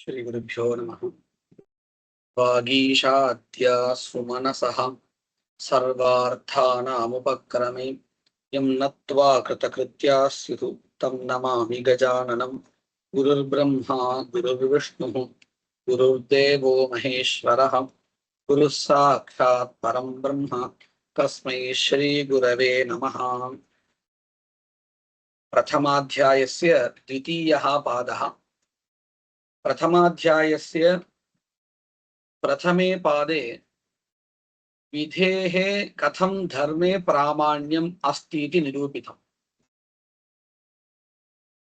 श्रीगुरुभ्यो नमः। वागीशाद्या सुमनसः सर्वार्थानामुपक्रमे यं नत्वा कृतकृत्या स्युः तं नमामि गजाननं। गुरुर्ब्रह्मा गुरुर्विष्णुः गुरुर्देवो महेश्वरः गुरुः साक्षात् परं ब्रह्म तस्मै श्रीगुरवे नमः। प्रथमाध्यायस्य द्वितीयः पादः। प्रथमाध्यायस्य प्रथमे पादे विधेः कथं धर्मे प्रामाण्यम् अस्ति इति निरूपितम्।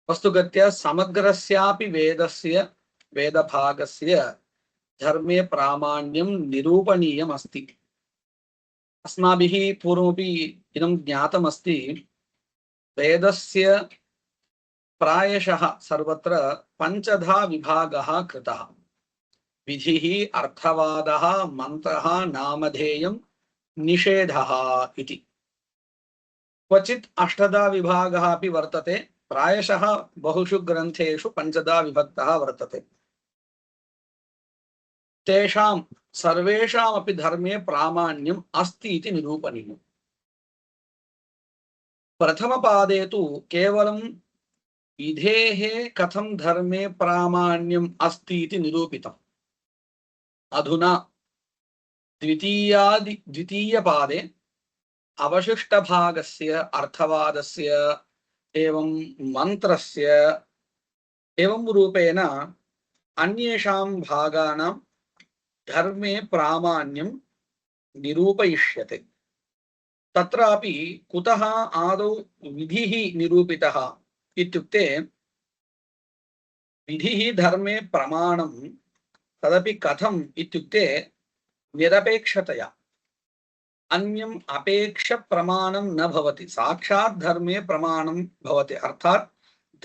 वस्तुगत्या समग्रस्यापि वेदभागस्य धर्मे प्रामाण्यं निरूपणीयम् अस्ति। अस्माभिः पूर्वमपि इदं ज्ञातमस्ति। वेदस्य प्रायशः सर्वत्र पञ्चधा विभागः कृतः। विधिः, अर्थवादः, मन्त्रः, नामधेयं, निषेधः इति। क्वचित् अष्टधा विभागः अपि वर्तते। प्रायशः बहुषु ग्रन्थेषु पञ्चधा विभक्तः वर्तते। तेषां सर्वेषामपि धर्मे प्रामाण्यम् अस्ति इति निरूपणीयम्। प्रथमपादे तु केवलं विधेः कथं धर्मे प्रामाण्यम् अस्ति इति निरूपितम्। अधुना द्वितीयपादे अवशिष्टभागस्य, अर्थवादस्य एवं मन्त्रस्य एवं रूपेण अन्येषां भागानां धर्मे प्रामाण्यं निरूपयिष्यते। तत्रापि कुतः आदौ विधिः निरूपितः इत्युक्ते विधिः धर्मे प्रमाणं तदपि कथम् इत्युक्ते निरपेक्षतया। अन्यम् अपेक्ष प्रमाणं न भवति, साक्षात् धर्मे प्रमाणं भवति। अर्थात्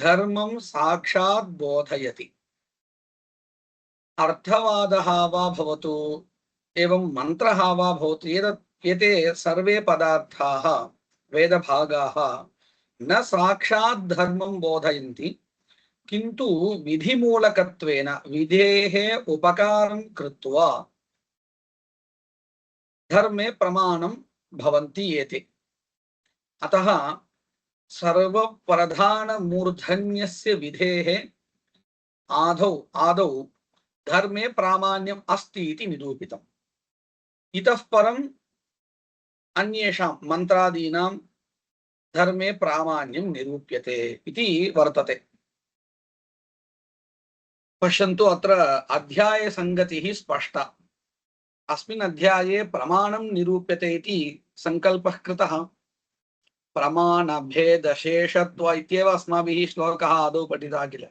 धर्मं साक्षात् बोधयति। अर्थवादः वा भवतु एवं मन्त्रः वा भवतु, एते सर्वे पदार्थाः वेदभागाः न साक्षात् धर्मं बोधयन्ति, किन्तु विधिमूलकत्वेन विधेः उपकारं कृत्वा धर्मे प्रमाणं भवन्ति एते। अतः सर्वप्रधानमूर्धन्यस्य विधेः आदौ धर्मे प्रामाण्यम् अस्ति इति निरूपितम्। इतः परम् अन्येषां मन्त्रादीनां धर्मे प्रामाण्यं निरूप्यते इति वर्तते। पश्यन्तु, अत्र अध्यायसङ्गतिः स्पष्टा। अस्मिन् अध्याये प्रमाणं निरूप्यते इति सङ्कल्पः कृतः। प्रमाणभेदशेषत्व इत्येव अस्माभिः श्लोकः आदौ पठितः किल।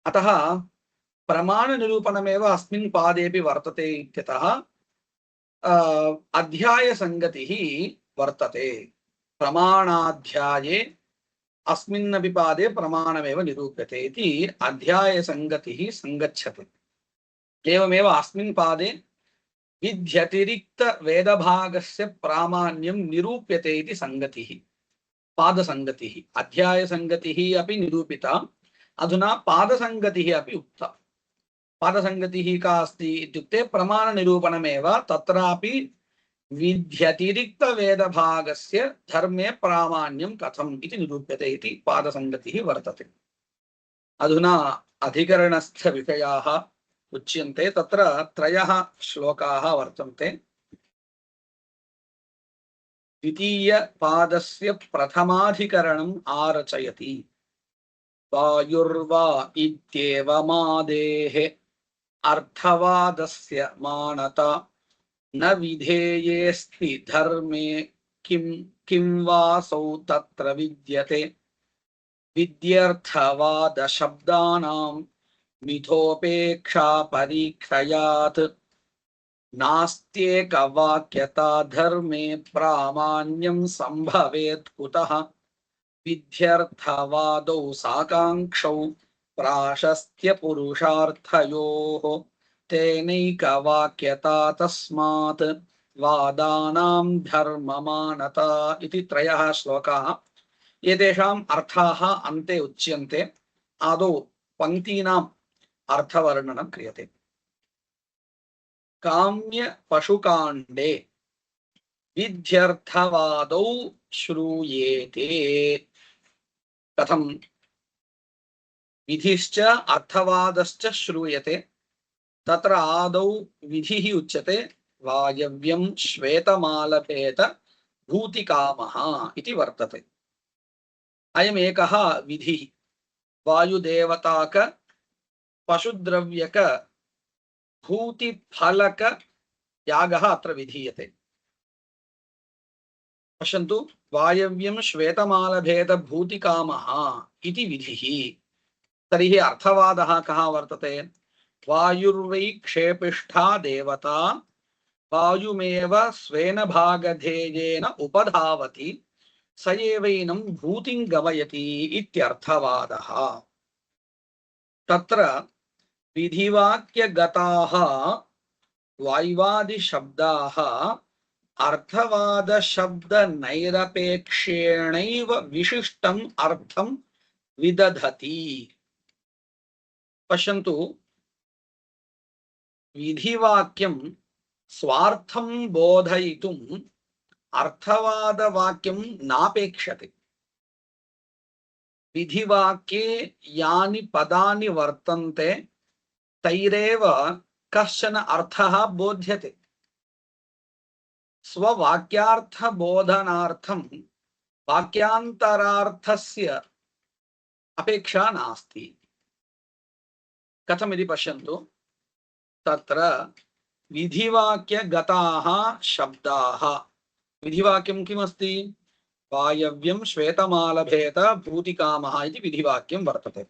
अतः प्रमाणनिरूपणमेव अस्मिन् पादेपि वर्तते इत्यतः अध्यायसङ्गतिः वर्तते। प्रमाणाध्याये अस्मिन्नपि पादे प्रमाणमेव निरूप्यते इति अध्यायसङ्गतिः सङ्गच्छति। एवमेव अस्मिन् पादे विध्यतिरिक्त वेदभागस्य प्रामाण्यं निरूप्यते इति संगतिः, पादसंगतिः। अध्यायसंगतिः अपि निरूपिता, अधुना पादसंगतिः अपि उक्ता। पादसंगतिः का अस्ति इत्युक्ते प्रमाणनिरूपणमेव, तत्रापि विध्यतिरिक्त वेदभागस्य धर्मे प्रामाण्यं कथम् इति निरूप्यते इति पादसंगतिः वर्तते। अधुना अधिकरणस्थ विषयाः उच्यन्ते। तत्र त्रयः श्लोकाः वर्तन्ते। द्वितीयपादस्य प्रथमाधिकरणम् आरचयति। वायुर्वा इत्येवमादेः अर्थवादस्य मानता न विधेयेऽस्ति धर्मे किं वासौ तत्र विद्यते। विद्यर्थवादशब्दानां मिथोपेक्षा परीक्षयात् नास्त्येकवाक्यता धर्मे प्रामाण्यं संभवेत् कुतः। विध्यर्थवादौ साकाङ्क्षौ प्राशस्त्यपुरुषार्थयोः तेनैकवाक्यता तस्मात् वादानां धर्ममानता इति त्रयः श्लोकाः। एतेषाम् अर्थाः अन्ते उच्यन्ते। आदौ पंक्तीनां अर्थवर्णनं क्रियते। काम्य पशुकाण्डे विध्यर्थवादौ श्रूयेते। कथं? विधिश्च अर्थवादश्च श्रूयते। तत्र आदौ विधिः उच्यते वायव्यं श्वेतमालभेद भूतिकामः इति वर्तते। अयमेकः विधिः। वायुदेवताक पशुद्रव्यक भूतिफलक यागः अत्र विधीयते। पश्यन्तु, वायव्यं श्वेतमालभेद भूतिकामः इति विधिः। तर्हि अर्थवादः कः वर्तते? वायुर्वै क्षेपिष्ठा देवता वायुमेव स्वेन भागधेयेन उपधावति स एवैनं भूतिं गमयति इत्यर्थवादः। तत्र विधिवाक्यगताः वाय्वादिशब्दाः अर्थवादशब्दनैरपेक्षेणैव विशिष्टम् अर्थं विदधति। पश्यन्तु, विधिवाक्यं स्वार्थं बोधयितुम् अर्थवादवाक्यं नापेक्षते। विधिवाक्ये यानि पदानि वर्तन्ते तैरेव कश्चन अर्थः बोध्यते। स्ववाक्यार्थबोधनार्थं वाक्यान्तरार्थस्य अपेक्षा नास्ति। कथमिति पश्यन्तु। तत्र विधिवाक्यगताः शब्दाः, विधिवाक्यं किमस्ति? वायव्यं श्वेतमालभेद भूतिकामः इति विधिवाक्यं वर्तते।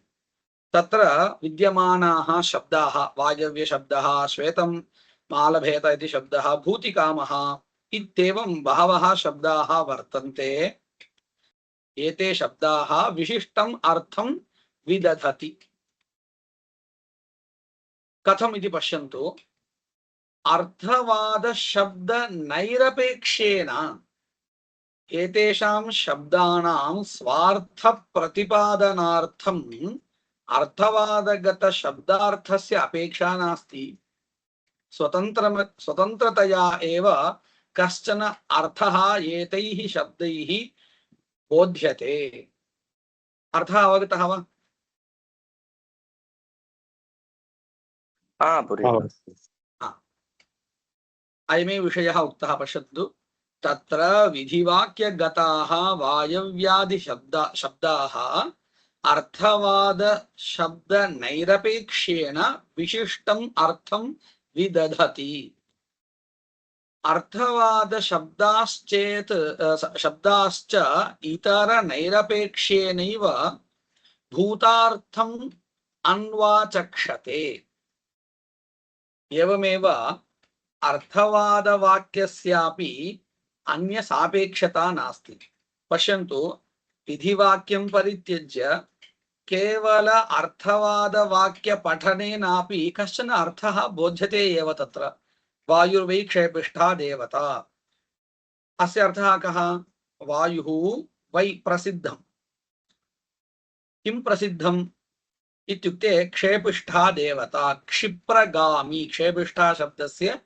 तत्र विद्यमानाः शब्दाः, वायव्यशब्दः, श्वेतं मालभेद इति शब्दः, भूतिकामः इत्येवं बहवः शब्दाः वर्तन्ते। एते शब्दाः विशिष्टम् अर्थं विदधति। कथम् इति पश्यन्तु। अर्थवादशब्दनैरपेक्षेण एतेषां शब्दानां स्वार्थप्रतिपादनार्थम् अर्थवादगतशब्दार्थस्य अपेक्षा नास्ति। स्वतन्त्रतया एव कश्चन अर्थः एतैः शब्दैः बोध्यते। अर्थः अवगतः वा? अयमे विषयः उक्तः। पश्यन्तु, तत्र विधिवाक्यगताः वायव्यादिशब्दाः अर्थवादशब्दनैरपेक्षेण विशिष्टम् अर्थं विदधति। शब्दाश्च इतरनैरपेक्षेनैव भूतार्थम् अन्वाचक्षते। एवमेव अर्थवादवाक्यस्यापि अन्यसापेक्षता नास्ति। पश्यन्तु, विधिवाक्यं परित्यज्य केवल अर्थवादवाक्यपठनेनापि कश्चन अर्थः बोध्यते एव। तत्र वायुर्वै क्षेपिष्ठा देवता, अस्य अर्थः कः? वायुः वै प्रसिद्धं। किं प्रसिद्धम् इत्युक्ते क्षेपिष्ठा देवता, क्षिप्रगामी। क्षेपिष्ठा शब्दस्य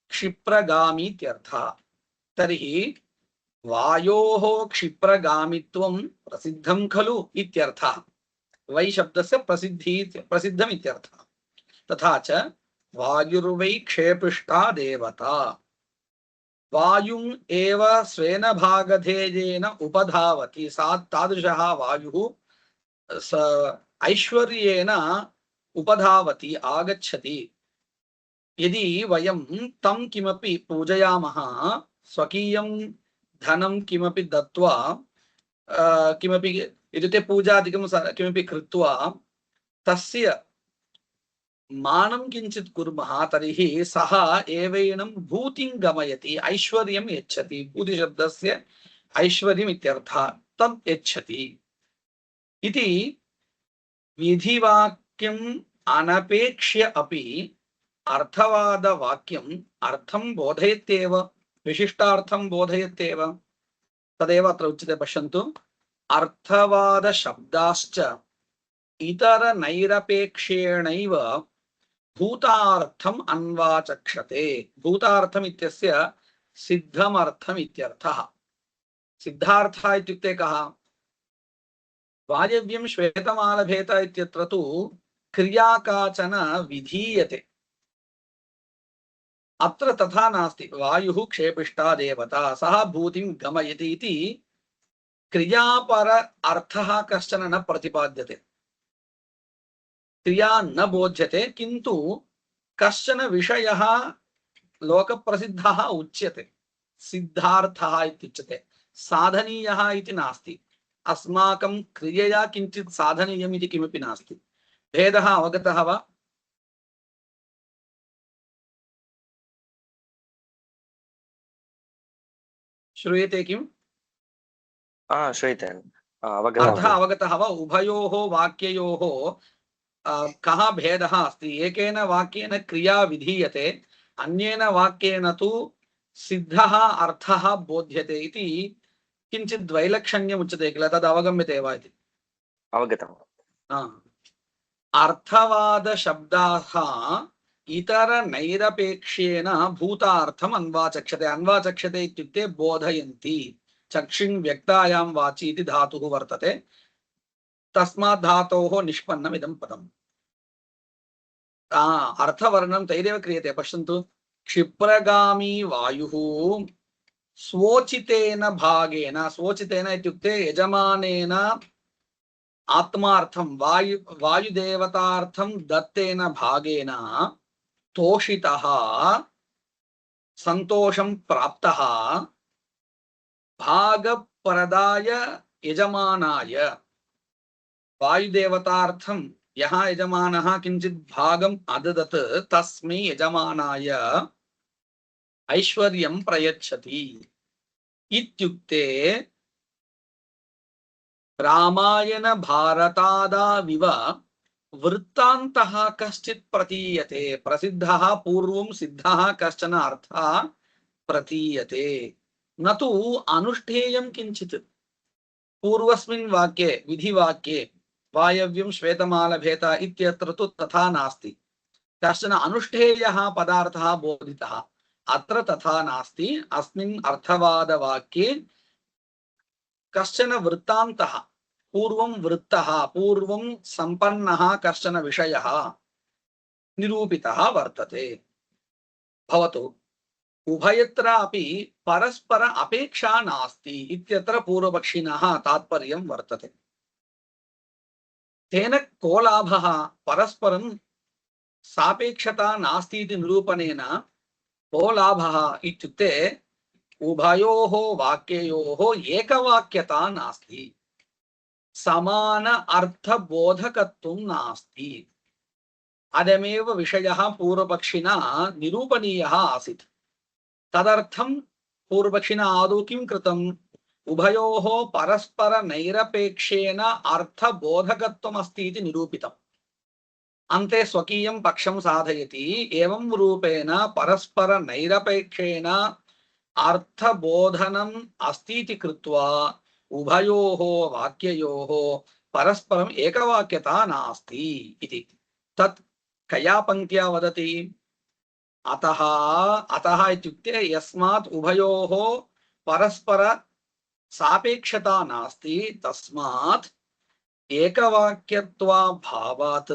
क्षिप्रगामी इत्यर्थः। तर्हि वायोः क्षिप्रगामित्वं प्रसिद्धं खलु इत्यर्थः। वै शब्दस्य प्रसिद्धम् इत्यर्थः। तथा च वायुर्वै क्षेपिष्ठा देवता, वायुम् एव स्वेन भागधेयेन उपधावति। तादृशः वायुः ऐश्वर्येण उपधावति, आगच्छति। यदि वयं तं किमपि पूजयामः, स्वकीयं धनं किमपि दत्वा, किमपि इत्युक्ते पूजादिकं किमपि कृत्वा तस्य मानं किञ्चित् कुर्मः, तर्हि सः एवैनं भूतिं गमयति, ऐश्वर्यं यच्छति। भूतिशब्दस्य ऐश्वर्यम् इत्यर्थः, तम् यच्छति इति। विधिवाक्यम् अनपेक्ष्य अपि अर्थवादवाक्यम् अर्थं बोधयत्येव, विशिष्टार्थं बोधयत्येव। तदेव अत्र उच्यते। पश्यन्तु, अर्थवादशब्दाश्च इतर नैरपेक्षेणैव भूतार्थम अन्वाचक्षते। भूतार्थम इत्यस्य सिद्धमर्थम इत्यर्थः। सिद्धार्थः इत्युक्ते कः? वायव्यं श्वेतमालभेत इत्यत्र तु क्रिया काचन विधीयते, अत्र तथा नास्ति। वायुः क्षेपिष्टा देवता, सः भूतिं गमयति इति क्रियापर अर्थः कश्चन न प्रतिपाद्यते, क्रिया न बोध्यते, किन्तु कश्चन विषयः लोकप्रसिद्धः उच्यते, सिद्धार्थः इत्युच्यते। साधनीयः इति नास्ति, अस्माकं क्रियया किञ्चित् साधनीयम् इति किमपि नास्ति। भेदः अवगतः वा? श्रूयते किम्? श्रूयते। अर्थः अवगतः वा? उभयोः वाक्ययोः कः भेदः अस्ति? एकेन वाक्येन क्रिया विधीयते, अन्येन वाक्येन तु सिद्धः अर्थः बोध्यते इति किञ्चित् वैलक्षण्यम् उच्यते किल, तद् अवगम्यते वा इति? अवगतम्। अर्थवाद शब्दाः इतर नैरपेक्ष्येन भूतार्थम् अन्वाचक्षते। अन्वाचक्षते इत्युक्ते बोधयन्ति। चक्षुं व्यक्तायां वाचि इति धातुः वर्तते, तस्मात् धातोः निष्पन्नम् इदं पदम्। अर्थवर्णनं तैरेव क्रियते। पश्यन्तु, क्षिप्रगामी वायुः स्वोचितेन भागेन, स्वोचितेन इत्युक्ते यजमानेन आत्मार्थं वायुदेवतार्थं दत्तेन भागेन तोषितः, संतोषं प्राप्तः, भागप्रदाय यजमानाय, वायुदेवतार्थं यः यजमानः किञ्चित् भागम् अददत् तस्मै यजमानाय ऐश्वर्यं प्रयच्छति इत्युक्ते रामायण भारतादाविव वृत्तान्तः कश्चित् प्रतीयते। प्रसिद्धः पूर्वं सिद्धः कश्चन अर्थः प्रतीयते, न तु अनुष्ठेयं किञ्चित्। पूर्वस्मिन् वाक्ये विधिवाक्ये वायव्यं श्वेतमालभेत इत्यत्र तु तथा नास्ति, कश्चन अनुष्ठेयः पदार्थः बोधितः। अत्र तथा नास्ति। अस्मिन् अर्थवादवाक्ये कश्चन वृत्तान्तः, पूर्वं वृत्तः, पूर्वं सम्पन्नः कश्चन विषयः निरूपितः वर्तते। भवतु उभयत्रापि परस्पर अपेक्षा नास्ति इत्यत्र पूर्वपक्षिणः तात्पर्यं वर्तते। तेन को लाभः? परस्परं सापेक्षता नास्ति इति निरूपणेन को लाभः इत्युक्ते उभयोः वाक्ययोः एकवाक्यता नास्ति, समान अर्थबोधकत्वं नास्ति। अयमेव विषयः पूर्वपक्षिणा निरूपणीयः आसीत्। तदर्थं पूर्वपक्षिणा आदौ किं कृतम्? उभयोः परस्पर नैरपेक्षेन अर्थबोधकत्वम् अस्ति इति निरूपितम्। अन्ते स्वकीयं पक्षं साधयति। एवं रूपेण परस्पर नैरपेक्षेन अर्थबोधनम् अस्ति इति कृत्वा उभयोः वाक्ययोः परस्परम् एकवाक्यता नास्ति इति। तत् कया पंक्त्या वदति? अतः, अतः इत्युक्ते यस्मात् उभयोः परस्पर सापेक्षता नास्ति, तस्मात् एकवाक्यत्वा भावात्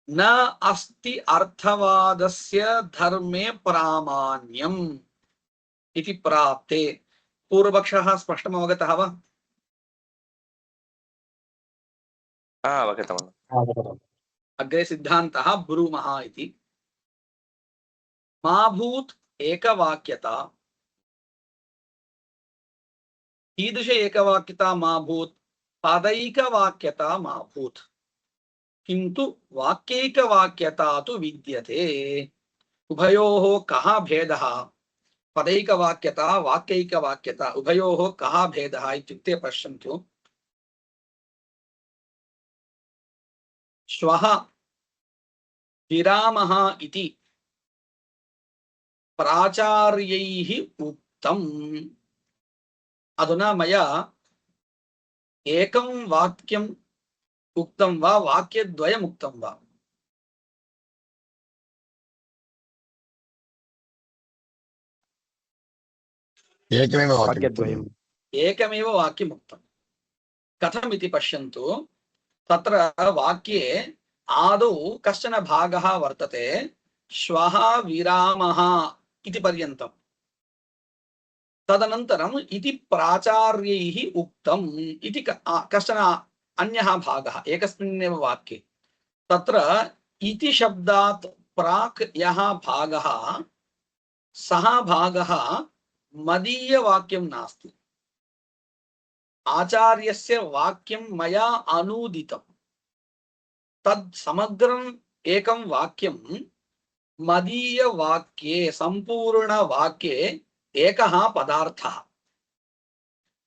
न अस्ति अर्थवादस्य धर्मे प्रामाण्यम् इति प्राप्ते। पूर्वपक्षः स्पष्टम् अवगतः वा? अवगतम्। अग्रे सिद्धान्तः ब्रूमः इति। मा भूत् एकवाक्यता। कीदृश एकवाक्यता मा भूत्? पदैकवाक्यता मा भूत्, किन्तु वाक्यैकवाक्यता तु विद्यते। उभयोः कः भेदः? पदैकवाक्यता वाक्यैकवाक्यता, उभयोः कः भेदः इत्युक्ते पश्यन्तु। श्वः विरामः इति प्राचार्यैः उक्तम्। अधुना मया एकं वाक्यं उक्तं वा वाक्यद्वयम् उक्तं वा? एकमेव वाक्यद्वयम् एकमेव वाक्यम् उक्तं। कथमिति पश्यन्तु। तत्र वाक्ये आदौ कश्चन भागः वर्तते, श्वः विरामः इति पर्यन्तम्। तदनन्तरम् इति प्राचार्यैः उक्तम् इति कश्चन अन्यः भागः एकस्मिन्नेव वाक्ये। तत्र इति शब्दात् प्राक् यः भागः सः भागः मदीयवाक्यं नास्ति, आचार्यस्य वाक्यं मया अनूदितं। तद् समग्रम् एकं वाक्यं मदीयवाक्ये सम्पूर्णवाक्ये एकः पदार्थः।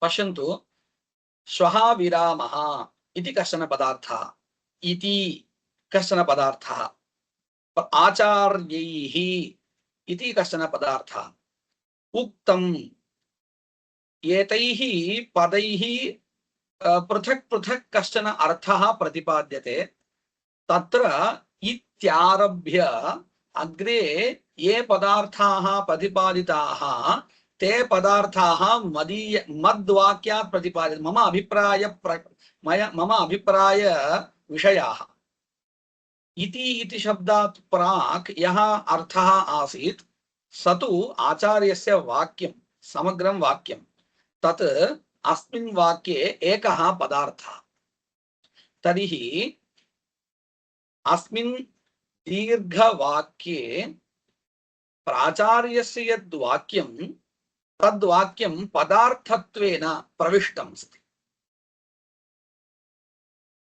पश्यन्तु, श्वः विरामः इति कश्चन पदार्थः, इति कश्चन पदार्थः, आचार्यैः इति कश्चन पदार्थः, उक्तम् एतैः पदैः पृथक् पृथक् कश्चन अर्थः प्रतिपाद्यते। तत्र इत्यारभ्य अग्रे ये पदार्थाः प्रतिपादिताः ते पदार्थाः मद्वाक्यात् प्रतिपादिताः। मम अभिप्राय विषयाः। इति शब्दात् प्राक् यः अर्थः आसीत् स तु आचार्यस्य वाक्यं, समग्रं वाक्यं। तत् अस्मिन् वाक्ये एकः पदार्थः। तर्हि अस्मिन् दीर्घवाक्ये प्राचार्यस्य यद् वाक्यं तद्वाक्यं पदार्थत्वेन प्रविष्टम् अस्ति।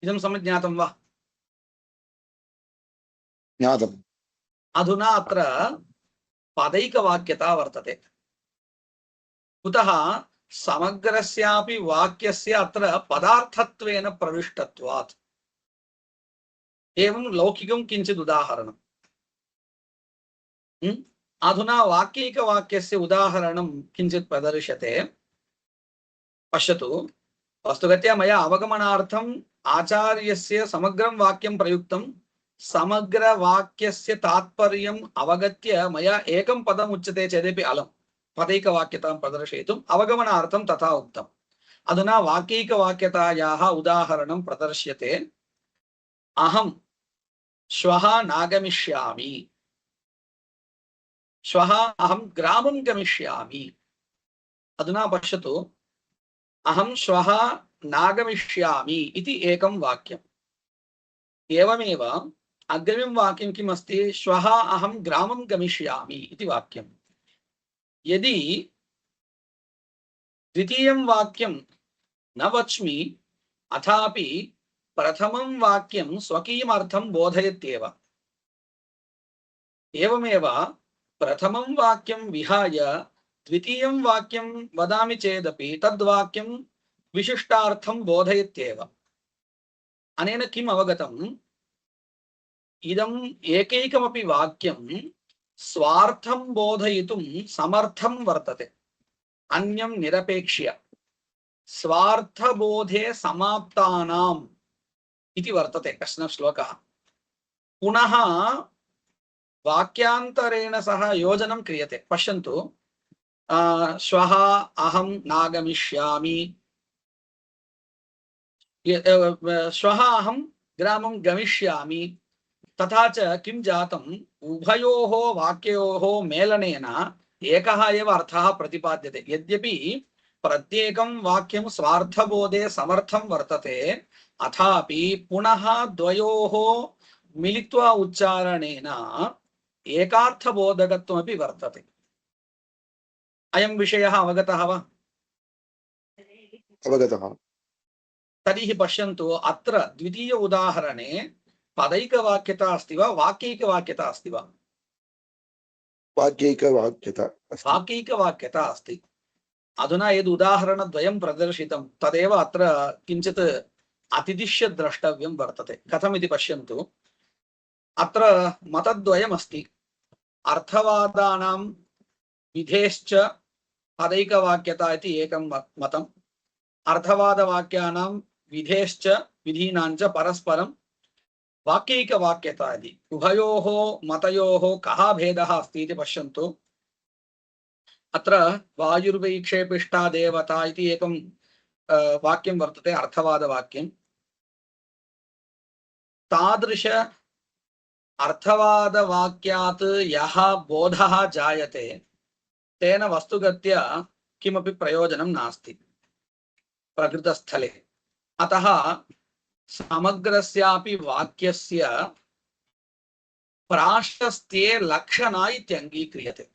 इदं सम्यक् ज्ञातं वा? ज्ञातम्। अधुना अत्र पदैकवाक्यता वर्तते। कुतः? समग्रस्यापि वाक्यस्य अत्र पदार्थत्वेन प्रविष्टत्वात्। एवं लौकिकं किञ्चित् उदाहरणम्। अधुना वाक्यैकवाक्यस्य उदाहरणं किञ्चित् प्रदर्श्यते। पश्यतु, वस्तुगत्या मया अवगमनार्थम् आचार्यस्य समग्रं वाक्यं प्रयुक्तं। समग्रवाक्यस्य तात्पर्यम् अवगत्य मया एकं पदम् उच्यते चेदपि अलम्। पदैकवाक्यतां प्रदर्शयितुम् अवगमनार्थं तथा उक्तम्। अधुना वाक्यैकवाक्यतायाः उदाहरणं प्रदर्श्यते। अहं श्वः नागमिष्यामि, श्वः अहं ग्रामं गमिष्यामि। अधुना पश्यतु, अहं श्वः नागमिष्यामि इति एकं वाक्यम्। एवमेव अग्रिमं वाक्यं किम् अस्ति? श्वः अहं ग्रामं गमिष्यामि इति वाक्यम्। यदि द्वितीयं वाक्यं न वच्मि अथापि प्रथमं वाक्यं स्वकीयम् अर्थं बोधयत्येव। एवमेव प्रथमं वाक्यं विहाय द्वितीयं वाक्यं वदामि चेदपि तद्वाक्यं विशिष्टार्थं बोधयत्येव। अनेन किम् अवगतम्? इदम् एकैकमपि वाक्यं स्वार्थं बोधयितुं समर्थं वर्तते। अन्यं निरपेक्ष्य स्वार्थबोधे समाप्तानाम् इति वर्तते कश्चन श्लोकः। पुनः वाक्यान्तरेण सह योजनं क्रियते। पश्यन्तु, श्वः अहं नागमिष्यामि, श्वः अहं ग्रामं गमिष्यामि। तथा च किं जातम्? उभयोः वाक्ययोः मेलनेन एकः एव अर्थः प्रतिपाद्यते। यद्यपि प्रत्येकं वाक्यं स्वार्थबोधे समर्थं वर्तते, अथापि पुनः द्वयोः मिलित्वा उच्चारणेन एकार्थबोधकत्वमपि वर्तते। अयं विषयः अवगतः वा? अवगतः। तर्हि पश्यन्तु, अत्र द्वितीय उदाहरणे पदैकवाक्यता अस्ति वा वाक्यैकवाक्यता अस्ति वा? वाक्यैकवाक्यता। वाक्यैकवाक्यता अस्ति। अधुना यद् उदाहरणद्वयं प्रदर्शितं तदेव अत्र किञ्चित् अतिदिश्य द्रष्टव्यं वर्तते। कथमिति पश्यन्तु, अत्र मतद्वयमस्ति। अर्थवादानां विधेश्च पदैकवाक्यता इति एकं मतम्, अर्थवादवाक्यानां विधेश्च विधीनाञ्च परस्परं वाक्यैकवाक्यता इति उभयोः मतयोः कः भेदः अस्ति इति पश्यन्तु। अत्र वायुर्वैक्षेपिष्टा देवता इति एकं वाक्यं वर्तते, अर्थवादवाक्यं। तादृश अर्थवादवाक्यात् यः बोधः जायते तेन वस्तुगत्या किमपि प्रयोजनं नास्ति प्रकृतस्थले। अतः समग्रस्यापि वाक्यस्य प्राशस्त्ये लक्षणा इत्यङ्गीक्रियते।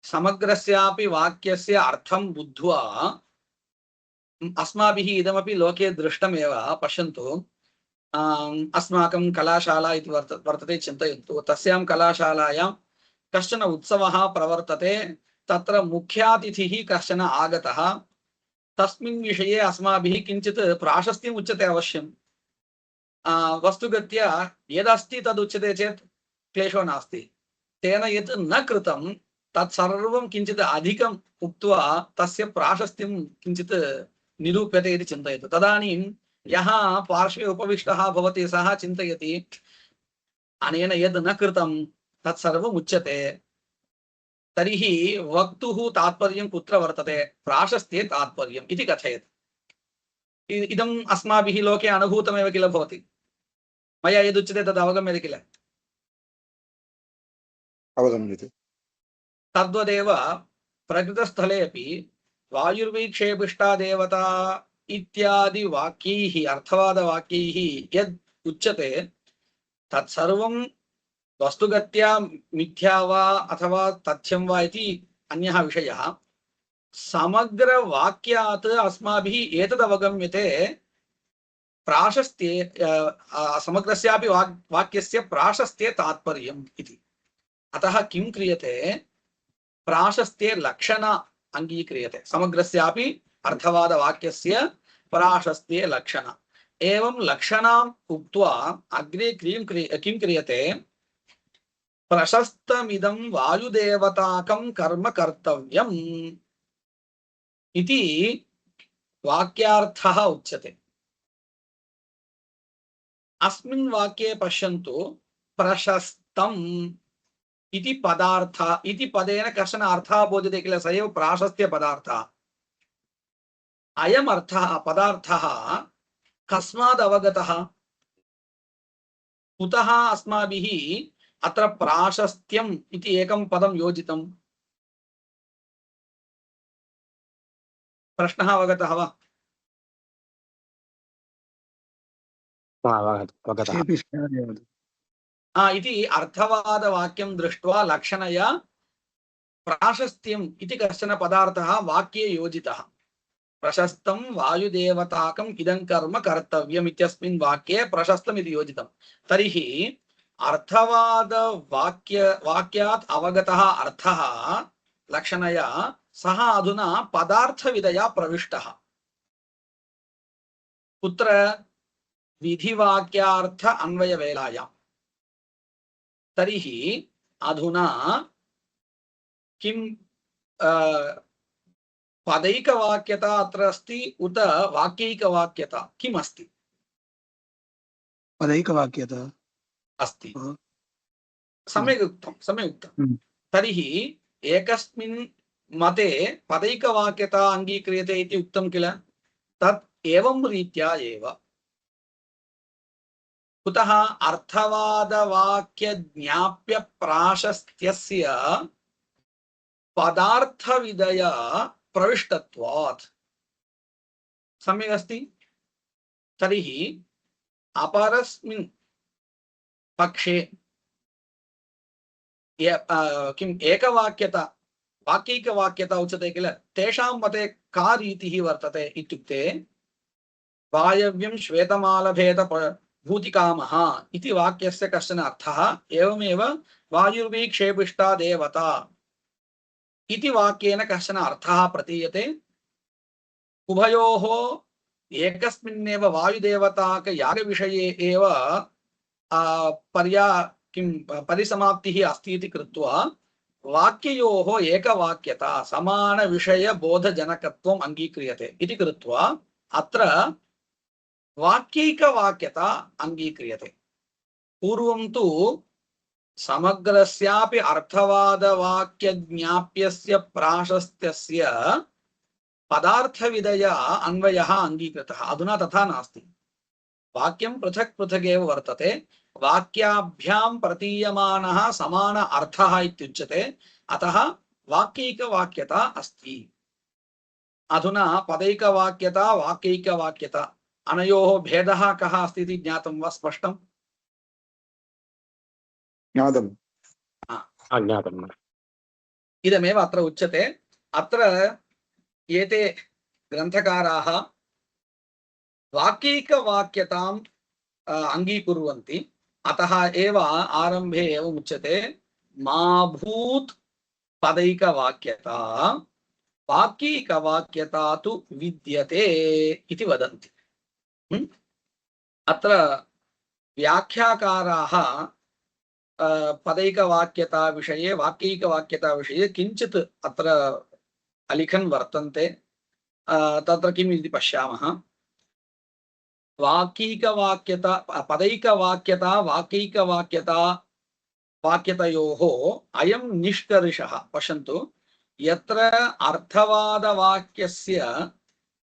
समग्रस्यापि वाक्यस्य अर्थं बुद्ध्वा अस्माभिः इदमपि लोके दृष्टमेव। पश्यन्तु, अस्माकं कलाशाला इति वर्तते चिन्तयन्तु। तस्यां कलाशालायां कश्चन उत्सवः प्रवर्तते, तत्र मुख्यातिथिः कश्चन आगतः। तस्मिन् विषये अस्माभिः किञ्चित् प्राशस्त्यम् उच्यते अवश्यं। वस्तुगत्या यदस्ति तदुच्यते चेत् क्लेशो नास्ति। तेन यत् न कृतं तत्सर्वं किञ्चित् अधिकम् उक्त्वा तस्य प्राशस्त्यं किञ्चित् निरूप्यते इति चिन्तयतु। तदानीं यः पार्श्वे उपविष्टः भवति सः चिन्तयति अनेन यद् न कृतं तत्सर्वम् उच्यते। तर्हि वक्तुः तात्पर्यं कुत्र वर्तते? प्राशस्त्ये तात्पर्यम् इति कथयति। इदम् अस्माभिः लोके अनुभूतमेव किल भवति। मया यदुच्यते तद् अवगम्यते किल? अवगम्यते। तद्वदेव प्रकृतस्थले अपि वायुर्वैक्षेपिष्टा देवता इत्यादि वाक्यैः, अर्थवादवाक्यैः यद् उच्यते तत्सर्वं वस्तुगत्या मिथ्या वा अथवा तथ्यं वा इति अन्यः विषयः। समग्रवाक्यात् अस्माभिः एतद् अवगम्यते प्राशस्त्ये, समग्रस्यापि वाक्यस्य प्राशस्त्ये तात्पर्यम् इति। अतः किं क्रियते? प्राशस्त्ये लक्षण अङ्गीक्रियते। समग्रस्यापि अर्थवादवाक्यस्य प्राशस्त्ये लक्षण। एवं लक्षणाम् उक्त्वा अग्रे किं क्रियते? प्रशस्तमिदं वायुदेवताकं कर्म कर्तव्यम् इति वाक्यार्थः उच्यते। अस्मिन् वाक्ये पश्यन्तु, प्रशस्तम् इति पदार्थ इति पदेन कश्चन अर्थः बोध्यते किल, स एव प्राशस्त्य पदार्थः। अयम् अर्थः पदार्थः कस्माद् अवगतः? कुतः अस्माभिः अत्र प्राशस्त्यम् इति एकं पदं योजितम्? प्रश्नः अवगतः वा? इति अर्थवादवाक्यं दृष्ट्वा लक्षणया प्राशस्त्यम् इति कश्चन पदार्थः वाक्ये योजितः। प्रशस्तं वायुदेवताकम् इदं कर्म कर्तव्यम् इत्यस्मिन् वाक्ये प्रशस्तम् इति योजितं। तर्हि वाक्यात् अवगतः अर्थः लक्षणया सः अधुना पदार्थविदया प्रविष्टः। कुत्र? विधिवाक्यार्थ अन्वयवेलायां। तर्हि अधुना किं पदैकवाक्यता अत्र अस्ति उत वाक्यैकवाक्यता किम् अस्ति? पदैकवाक्यता अस्ति। सम्यक् उक्तं। तर्हि एकस्मिन् मते पदैकवाक्यता अङ्गीक्रियते इति उक्तं किल? तत् एवं रीत्या एव। कुतः? अर्थवादवाक्यज्ञाप्य प्राशस्त्यस्य पदार्थविदया प्रविष्टत्वात्। सम्यक् अस्ति। तर्हि अपरस्मिन् पक्षे किम् एकवाक्यता, वाक्यैकवाक्यता उच्यते किल, तेषां मते का रीतिः वर्तते इत्युक्ते वायव्यं श्वेतमालभेद भूतिकामः इति वाक्यस्य कश्चन अर्थः। एवमेव वायुर्वैक्षेपिष्टा देवता इति वाक्येन कश्चन अर्थः प्रतीयते। उभयोः एकस्मिन्नेव वायुदेवताक यागविषये एव परिसमाप्तिः अस्ति इति कृत्वा वाक्ययोः एकवाक्यता समानविषयबोधजनकत्वम् अङ्गीक्रियते इति कृत्वा अत्र वाक्यैकवाक्यता अङ्गीक्रियते। पूर्वं तु समग्रस्यापि अर्थवादवाक्यज्ञाप्यस्य प्राशस्त्यस्य पदार्थविधया अन्वयः अङ्गीकृतः। अधुना तथा नास्ति। वाक्यं पृथक् पृथक् एव वर्तते। वाक्याभ्यां प्रतीयमानः समान अर्थः इत्युच्यते। अतः वाक्यैकवाक्यता अस्ति। अधुना पदैकवाक्यता वाक्यैकवाक्यता अनयोः भेदः कः अस्ति इति ज्ञातं वा? स्पष्टम्? ज्ञातम्। ज्ञातम्। इदमेव अत्र उच्यते। अत्र एते ग्रन्थकाराः वाक्यैकवाक्यताम् अङ्गीकुर्वन्ति। अतः एव आरम्भे एवम् उच्यते, मा भूत् पदैकवाक्यता, वाक्यैकवाक्यता तु विद्यते इति वदन्ति। अत्र व्याख्याकाराः पदैकवाक्यता विषये वाक्यैकवाक्यता विषये किञ्चित् अत्र अलिखन् वर्तन्ते। तत्र किम् इति पश्यामः। वाक्यैकवाक्यता पदैकवाक्यता वाक्यैकवाक्यता वाक्यतयोः अयं निष्कर्षः। पश्यन्तु, यत्र अर्थवादवाक्यस्य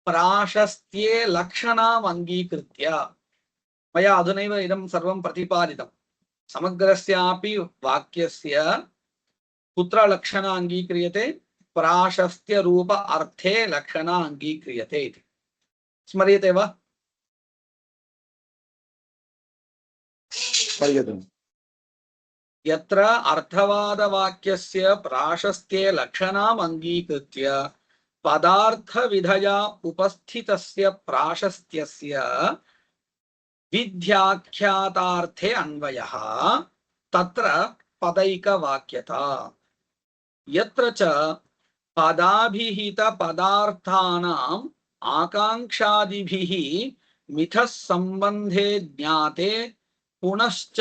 प्राशस्त्ये लक्षणाम् अङ्गीकृत्य, मया अधुनैव इदं सर्वं प्रतिपादितं, समग्रस्यापि वाक्यस्य कुत्र लक्षणा अङ्गीक्रियते? प्राशस्त्यरूप अर्थे लक्षणा अङ्गीक्रियते इति। स्मर्यते वा? यत्र अर्थवादवाक्यस्य प्राशस्त्ये लक्षणाम् अङ्गीकृत्य पदार्थविधया उपस्थितस्य प्राशस्त्यस्य विध्याख्यातार्थे अन्वयः, तत्र पदैकवाक्यता। यत्र च पदाभिहितपदार्थानाम् आकाङ्क्षादिभिः मिथः सम्बन्धे ज्ञाते पुनश्च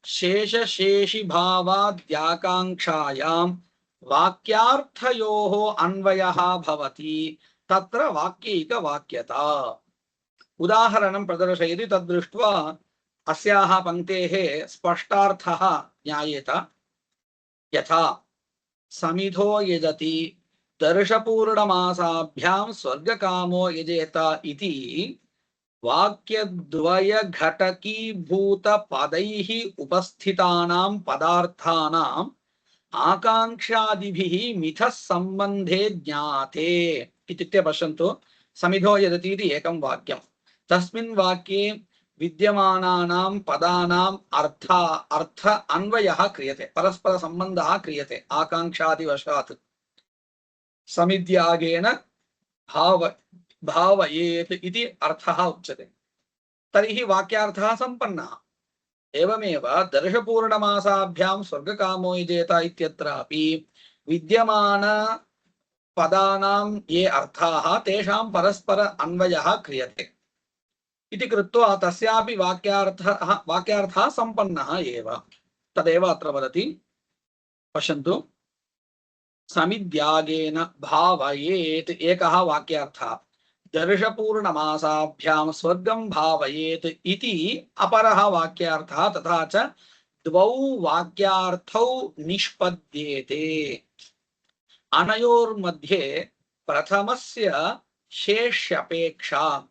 शेषशेषिभावाद्याकाङ्क्षायां वाक्यार्थयोः अन्वयः भवति, तत्र वाक्यैकवाक्यता। उदाहरणं प्रदर्शयति। तद्दृष्ट्वा अस्याः पङ्क्तेः स्पष्टार्थः ज्ञायेत। यथा समिधो यजति दर्शपूर्णमासाभ्यां स्वर्गकामो यजेत इति वाक्यद्वयघटकीभूतपदैः उपस्थितानां पदार्थानाम् आकाङ्क्षादिभिः मिथः सम्बन्धे ज्ञाते इत्युक्ते, पश्यन्तु, समिधो यजति इति एकं वाक्यं। तस्मिन् वाक्ये विद्यमानानां पदानाम् अर्थ अन्वयः क्रियते, परस्पर सम्बन्धः क्रियते आकाङ्क्षादिवशात्। समिद्यागेन भावयेत् इति अर्थः उच्यते। तर्हि वाक्यार्थः सम्पन्नः। एवमेव दर्शपूर्णमासाभ्यां स्वर्गकामो यजेत इत्यत्रापि विद्यमान पदानां ये अर्थाः तेषां परस्पर अन्वयः क्रियते इति कृत्वा तस्यापि वाक्यार्थः सम्पन्नः एव। तदेव अत्र वदति। पश्यन्तु, समिद्यागेन भावयेत् एकः वाक्यार्थः, दर्शपूर्णमासाभ्यां स्वर्गं भावयेत् इति अपरः वाक्यार्थः। तथा च द्वौ वाक्यार्थौ निष्पद्येते। अनयोर्मध्ये प्रथमस्य शेष्यपेक्षा,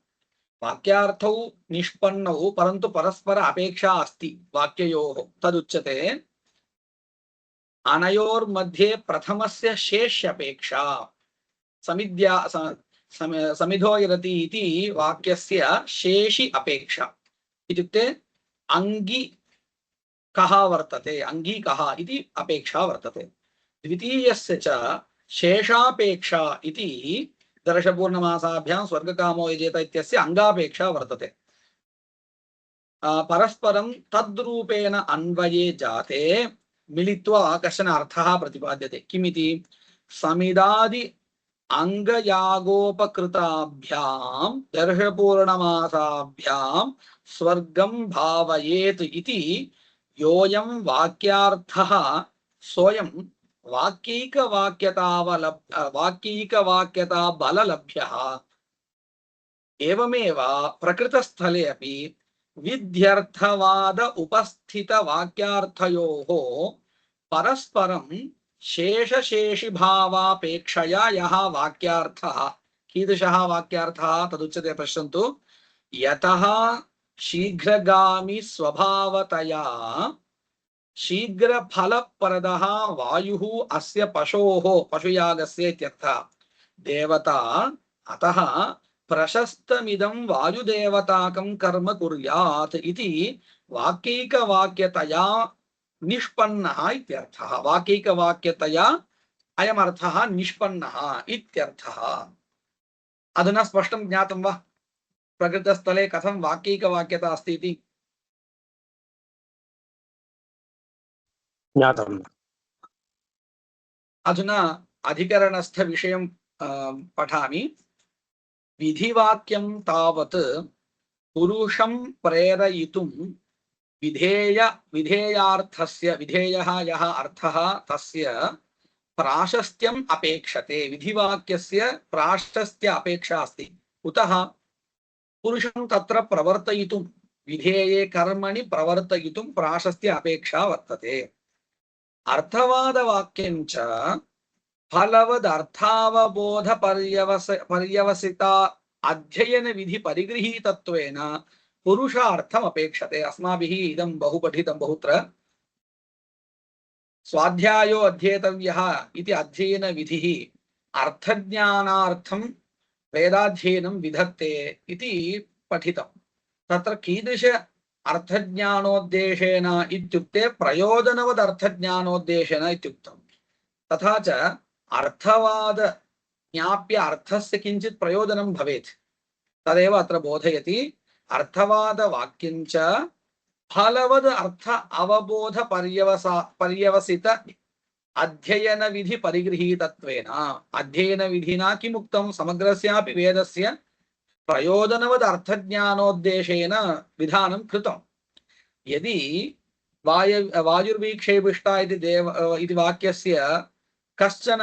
वाक्यार्थौ निष्पन्नौ परन्तु परस्पर अपेक्षा अस्ति वाक्ययोः, तदुच्यते अनयोर्मध्ये प्रथमस्य शेष्यपेक्षा। समिधो यजति इति वाक्यस्य शेषि अपेक्षा इत्युक्ते अङ्गी कः वर्तते, अङ्गी कः इति अपेक्षा वर्तते। द्वितीयस्य च शेषापेक्षा इति दर्शपूर्णमासाभ्यां स्वर्गकामो यजेत इत्यस्य अङ्गापेक्षा वर्तते। परस्परं तद्रूपेण अन्वये जाते मिलित्वा कश्चन अर्थः प्रतिपाद्यते। किमिति? समिदादि अङ्गयागोपकृताभ्यां दर्शपूर्णमासाभ्यां स्वर्गं भावयेत् इति योऽयं वाक्यार्थः सोऽयं वाक्यैकवाक्यता बललभ्यः। एवमेव प्रकृतस्थले अपि विध्यर्थवाद उपस्थित वाक्यार्थयोः परस्परं शेषशेषिभावापेक्षया यः वाक्यार्थः कीदृशः वाक्यार्थः तदुच्यते पश्यन्तु यतः शीघ्रगामी स्वभावतया शीघ्रफलप्रदः वायुः अस्य पशोः पशुयागस्य इत्यर्थः देवता अतः प्रशस्तमिदं वायुदेवताकं कर्म कुर्यात् इति वाक्यैकवाक्यतया निष्पन्नः इत्यर्थः वाक्यैकवाक्यतया अयमर्थः निष्पन्नः इत्यर्थः अधुना स्पष्टं ज्ञातं वा प्रकृतस्थले कथं वाक्यैकवाक्यता अस्ति इति ज्ञातम् अधुना अधिकरणस्थ विषयं पठामि विधिवाक्यं तावत् पुरुषं प्रेरयितुं विधेयार्थस्य विधेयः यः अर्थः तस्य प्राशस्त्यम् अपेक्षते विधिवाक्यस्य प्राशस्त्य अपेक्षा अस्ति कुतः पुरुषं तत्र प्रवर्तयितुं विधेये कर्मणि प्रवर्तयितुं प्राशस्त्य अपेक्षा वर्तते अर्थवादवाक्यञ्च फलवदर्थावबोध पर्यवसिता अध्ययन विधि परिगृहीतत्वेन पुरुषार्थम अपेक्षते अस्माभिः इदं बहु पठितं बहुत्र स्वाध्यायो अध्येतव्यः इति अध्ययन विधिः अर्थज्ञानार्थं वेदाध्ययनं विधत्ते इति पठितं तत्र कीदृश अर्थज्ञानोद्देशेन इत्युक्ते प्रयोजनवद् अर्थज्ञानोद्देशेन इत्युक्तं तथा च अर्थवाद ज्ञाप्य अर्थस्य किञ्चित् प्रयोजनं भवेत् तदेव अत्र बोधयति अर्थवादवाक्यञ्च फलवद् अर्थ अवबोध पर्यवसित अध्ययन विधि परिगृहीतत्वेन अध्ययन विधिना किमुक्तं समग्रस्यापि वेदस्य प्रयोजनवद् अर्थज्ञानोद्देशेन विधानं कृतं यदि वायुर्वीक्षेपिष्टा इति वाक्यस्य कश्चन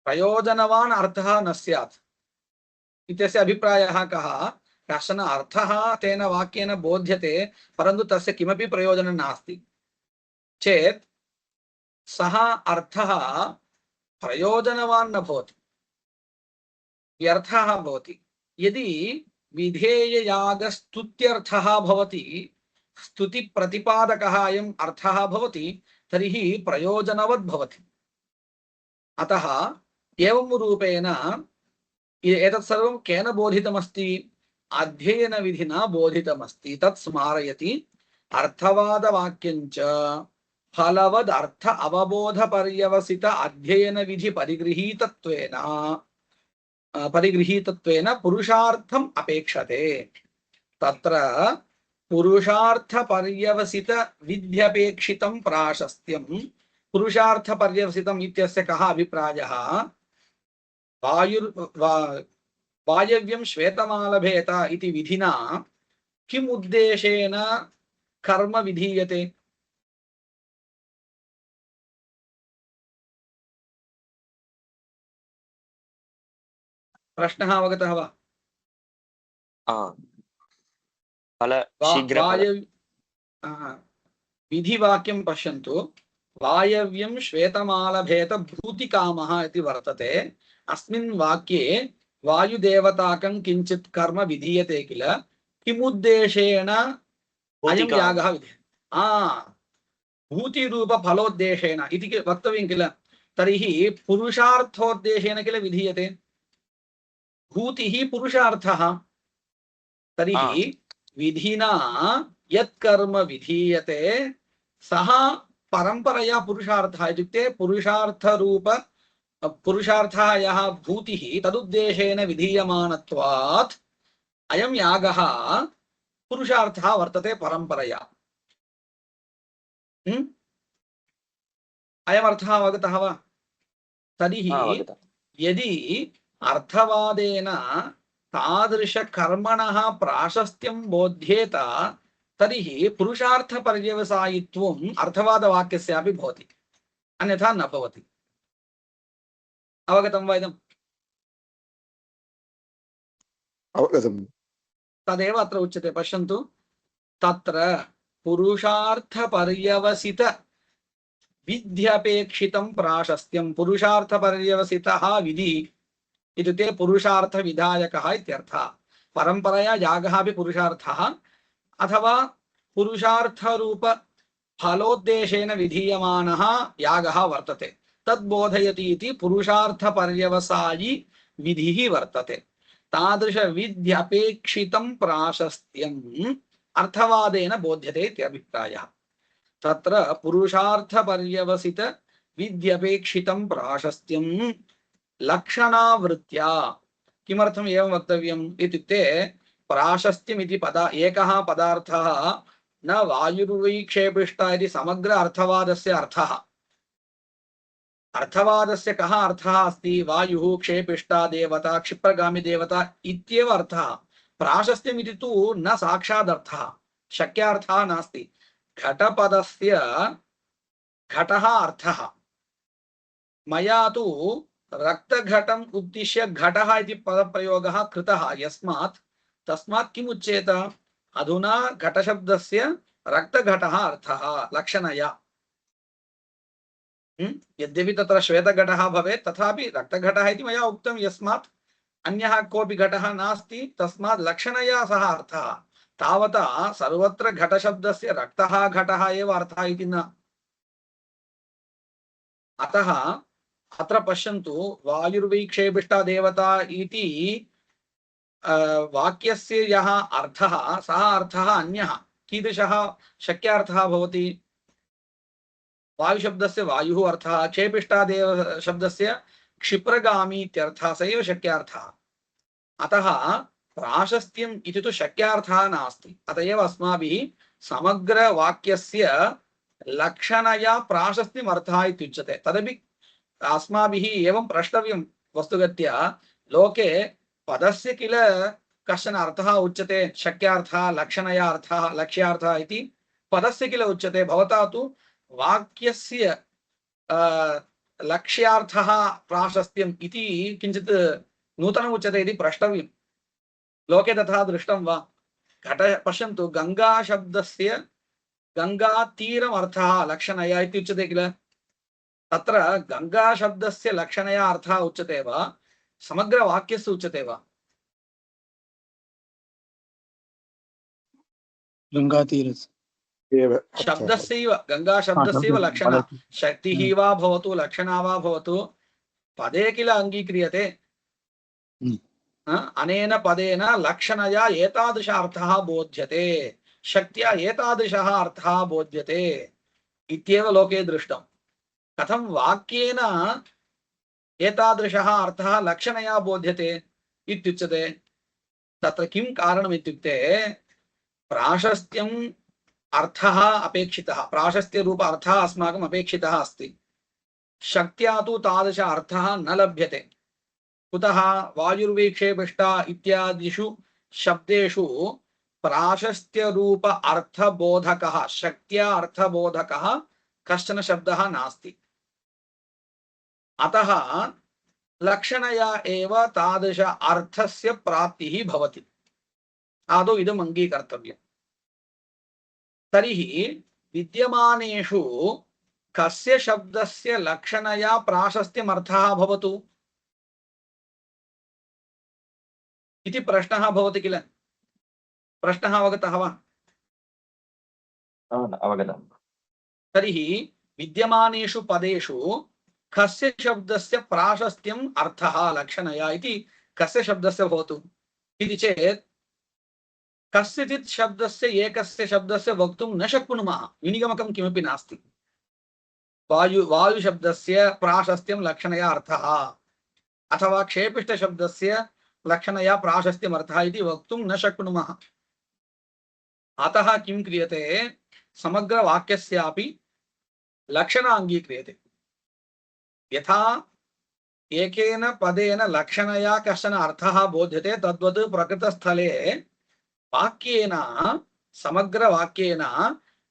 प्रयोजनवान् अर्थः न स्यात् इत्यस्य अभिप्रायः कः कश्चन अर्थः तेन वाक्येन बोध्यते परन्तु तस्य किमपि प्रयोजनं नास्ति चेत् सः अर्थः प्रयोजनवान् न भवति व्यर्थः भवति यदि विधेययागस्तुत्यर्थः भवति स्तुतिप्रतिपादकः अयम् अर्थः भवति तर्हि प्रयोजनवद् भवति अतः एवं रूपेण एतत् सर्वं केन बोधितमस्ति अध्ययन विधिना बोधितमस्ति तत् स्मारयति अर्थवादवाक्यञ्च फलवद् अर्थ अवबोध पर्यवसित अध्ययन विधि परिगृहीतत्वेन पुरुषार्थम् अपेक्षते तत्र पुरुषार्थ पर्यवसित विध्यपेक्षितं प्राशस्त्यं पुरुषार्थ पर्यवसितम् इत्यस्य कः अभिप्रायः वायव्यं श्वेतमालभेत इति विधिना किम् उद्देशेन कर्म विधीयते प्रश्नः अवगतः वा विधिवाक्यं पश्यन्तु वायव्यं श्वेतमालभेत भूतिकामः इति वर्तते अस्मिन् वाक्ये वायुदेवताकं किञ्चित् कर्म विधीयते किल किमुद्देशेन अयं यागः विधीयते भूतिरूपफलोद्देशेन इति वक्तव्यं किल तर्हि पुरुषार्थोद्देशेन किल विधीयते भूतिः पुरुषार्थः तर्हि विधिना यत् कर्म विधीयते सः परंपरया पुरुषार्थः इत्युक्ते पुरुषार्थः यः भूतिः तदुद्देशेन विधीयमानत्वात् अयं यागः पुरुषार्थः वर्तते परंपरया अयमर्थः अवगतः वा तर्हि यदि अर्थवादेन तादृशकर्मणः प्राशस्त्यं बोध्येत तर्हि पुरुषार्थपर्यवसायित्वम् अर्थवादवाक्यस्यापि भवति अन्यथा न भवति अवगतं वा इदम् अवगतम्। तदेव अत्र उच्यते। पश्यन्तु, तत्र पुरुषार्थपर्यवसित विध्यपेक्षितं प्राशस्त्यं। पुरुषार्थपर्यवसितः विधि इत्युक्ते पुरुषार्थविधायकः इत्यर्थः। परम्परया यागः अपि पुरुषार्थः अथवा पुरुषार्थरूप फलोद्देशेन विधीयमानः यागः वर्तते। तद् बोधयति इति पुरुषार्थपर्यवसायी विधिः वर्तते। तादृशविध्यपेक्षितं प्राशस्त्यम् अर्थवादेन बोध्यते इत्यभिप्रायः। तत्र पुरुषार्थपर्यवसित विध्यपेक्षितं प्राशस्त्यं लक्षणावृत्त्या। किमर्थम् एवं वक्तव्यम् इत्युक्ते प्राशस्त्यमिति एकः पदार्थः न वायुर्वै क्षेपिष्टा इति समग्र अर्थवादस्य अर्थः। अर्थवादस्य कः अर्थः अस्ति? वायुः, क्षेपिष्टा देवता, क्षिप्रगामी देवता इत्येव अर्थः। प्राशस्त्यमिति तु न साक्षादर्थः, शक्यार्थः नास्ति। घटपदस्य घटः अर्थः। मया तु रक्तघटम् उद्दिश्य घटः इति पदप्रयोगः कृतः। यस्मात् तस्मात् किम् उच्येत? अधुना घटशब्दस्य रक्तघटः अर्थः लक्षणया। यद्यपि तत्र श्वेतघटः भवेत् तथापि रक्तघटः इति मया उक्तं। यस्मात् अन्यः कोऽपि घटः नास्ति तस्मात् लक्षणया सः अर्थः। तावता सर्वत्र घटशब्दस्य रक्तः घटः एव अर्थः इति न। अतः अत्र पश्यन्तु, वायुर्वै क्षेपिष्टा देवता इति वाक्यस्य यः अर्थः सः अर्थः अन्यः। कीदृशः शक्यार्थः भवति? वायुशब्दस्य वायुः अर्थः, क्षेपिष्टा देव शब्दस्य क्षिप्रगामी इत्यर्थः, स एव शक्यार्थः। अतः प्राशस्त्यम् इति तु शक्यार्थः नास्ति। अत एव अस्माभिः समग्रवाक्यस्य लक्षणया प्राशस्त्यम् अर्थः इत्युच्यते। तदपि अस्माभिः एवं प्रष्टव्यं वस्तुगत्या, लोके पदस्य किल कश्चन अर्थः उच्यते, शक्यार्थः, लक्षणया अर्थः, लक्ष्यार्थः इति पदस्य किल उच्यते। भवता तु वाक्यस्य लक्ष्यार्थः प्राशस्त्यम् इति किञ्चित् नूतनम् उच्यते इति प्रष्टव्यं। लोके तथा दृष्टं वा? घट पश्यन्तु, गंगा शब्दस्य गंगातीरम् अर्थः लक्षणया इति उच्यते किल? तत्र गंगा शब्दस्य लक्षणया अर्थः उच्यते वा, समग्रवाक्यस्य उच्यते वा? गङ्गातीरस्य शब्दस्यैव, गंगा शब्दस्यैव लक्षण। शक्तिः वा भवतु, लक्षणा वा भवतु, पदे किल अङ्गीक्रियते। अनेन पदेन लक्षणया एतादृश अर्थः बोध्यते, शक्त्या एतादृशः अर्थः बोध्यते इत्येव लोके दृष्टं। कथं वाक्येन एतादृशः अर्थः लक्षणया बोध्यते इत्युच्यते? तत्र किं कारणम् इत्युक्ते, प्राशस्त्यम् अर्थः अपेक्षितः, प्राशस्त्यरूप अर्थः अस्माकम् अपेक्षितः अस्ति। शक्त्या तु तादृश अर्थः न लभ्यते। कुतः? वायुर्वै क्षेपिष्टा इत्यादिषु शब्देषु प्राशस्त्यरूप अर्थबोधकः, शक्त्या अर्थबोधकः कश्चन शब्दः नास्ति। अतः लक्षणया एव तादृश अर्थस्य प्राप्तिः भवति। आदौ इदम् अङ्गीकर्तव्यम्। तर्हि विद्यमानेषु कस्य शब्दस्य लक्षणया प्राशस्त्यम् अर्थः भवतु इति प्रश्नः भवति किल? प्रश्नः अवगतः वा? अवगतम्। तर्हि विद्यमानेषु पदेषु कस्य शब्दस्य प्राशस्त्यम् अर्थः लक्षणया इति कस्य शब्दस्य भवतु इति चेत्, कस्यचित् शब्दस्य एकस्य शब्दस्य वक्तुं न शक्नुमः, विनिगमकं किमपि नास्ति। वायु शब्दस्य प्राशस्त्यं लक्षणया अर्थः अथवा क्षेपिष्ट शब्दस्य लक्षणया प्राशस्त्यम् अर्थः इति वक्तुं न शक्नुमः। अतः किं क्रियते? समग्रवाक्यस्यापि लक्षण अङ्गीक्रियते। यथा एकेन पदेन लक्षणया कश्चन अर्थः बोध्यते, तद्वत् प्रकृतस्थले वाक्येन, समग्रवाक्येन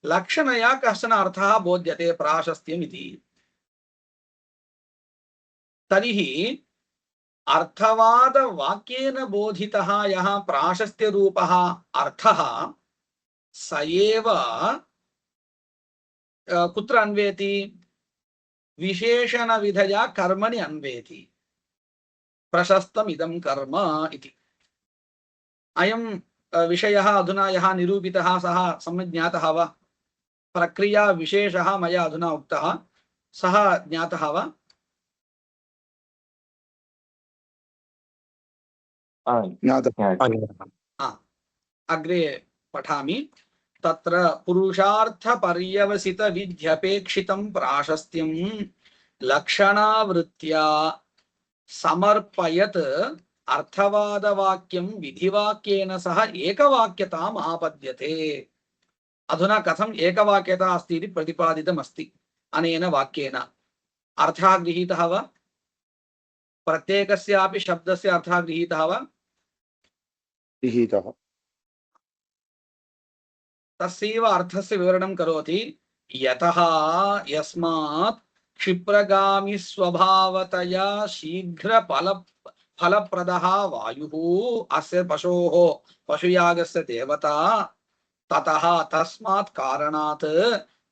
लक्षणया कश्चन अर्थः बोध्यते प्राशस्त्यम् इति। तर्हि अर्थवाद वाक्येन बोधितः यः प्राशस्त्यरूपः अर्थः स एव कुत्र अन्वेति विशेषणविधया कर्मणि अन्वेति प्रशस्तमिदं कर्म इति। अयं विषयः अधुना यः निरूपितः सः सम्यक् ज्ञातः वा? प्रक्रिया विशेषः मया अधुना उक्तः, सः ज्ञातः वा? अग्रे पठामि। तत्र पुरुषार्थपर्यवसितविध्यपेक्षितं प्राशस्त्यं लक्षणावृत्त्या समर्पयत् अर्थवादवाक्यं विधिवाक्येन सह एकवाक्यताम् आपद्यते। अधुना कथम् एकवाक्यता अस्ति इति प्रतिपादितमस्ति अनेन वाक्येन। अर्थः गृहीतः वा? प्रत्येकस्यापि शब्दस्य अर्थः गृहीतः वा? गृहीतः। तस्यैव अर्थस्य विवरणं करोति। यतः यस्मात् क्षिप्रगामि स्वभावतया शीघ्र फलप्रदः वायुः अस्य पशोः पशुयागस्य देवता, ततः तस्मात् कारणात्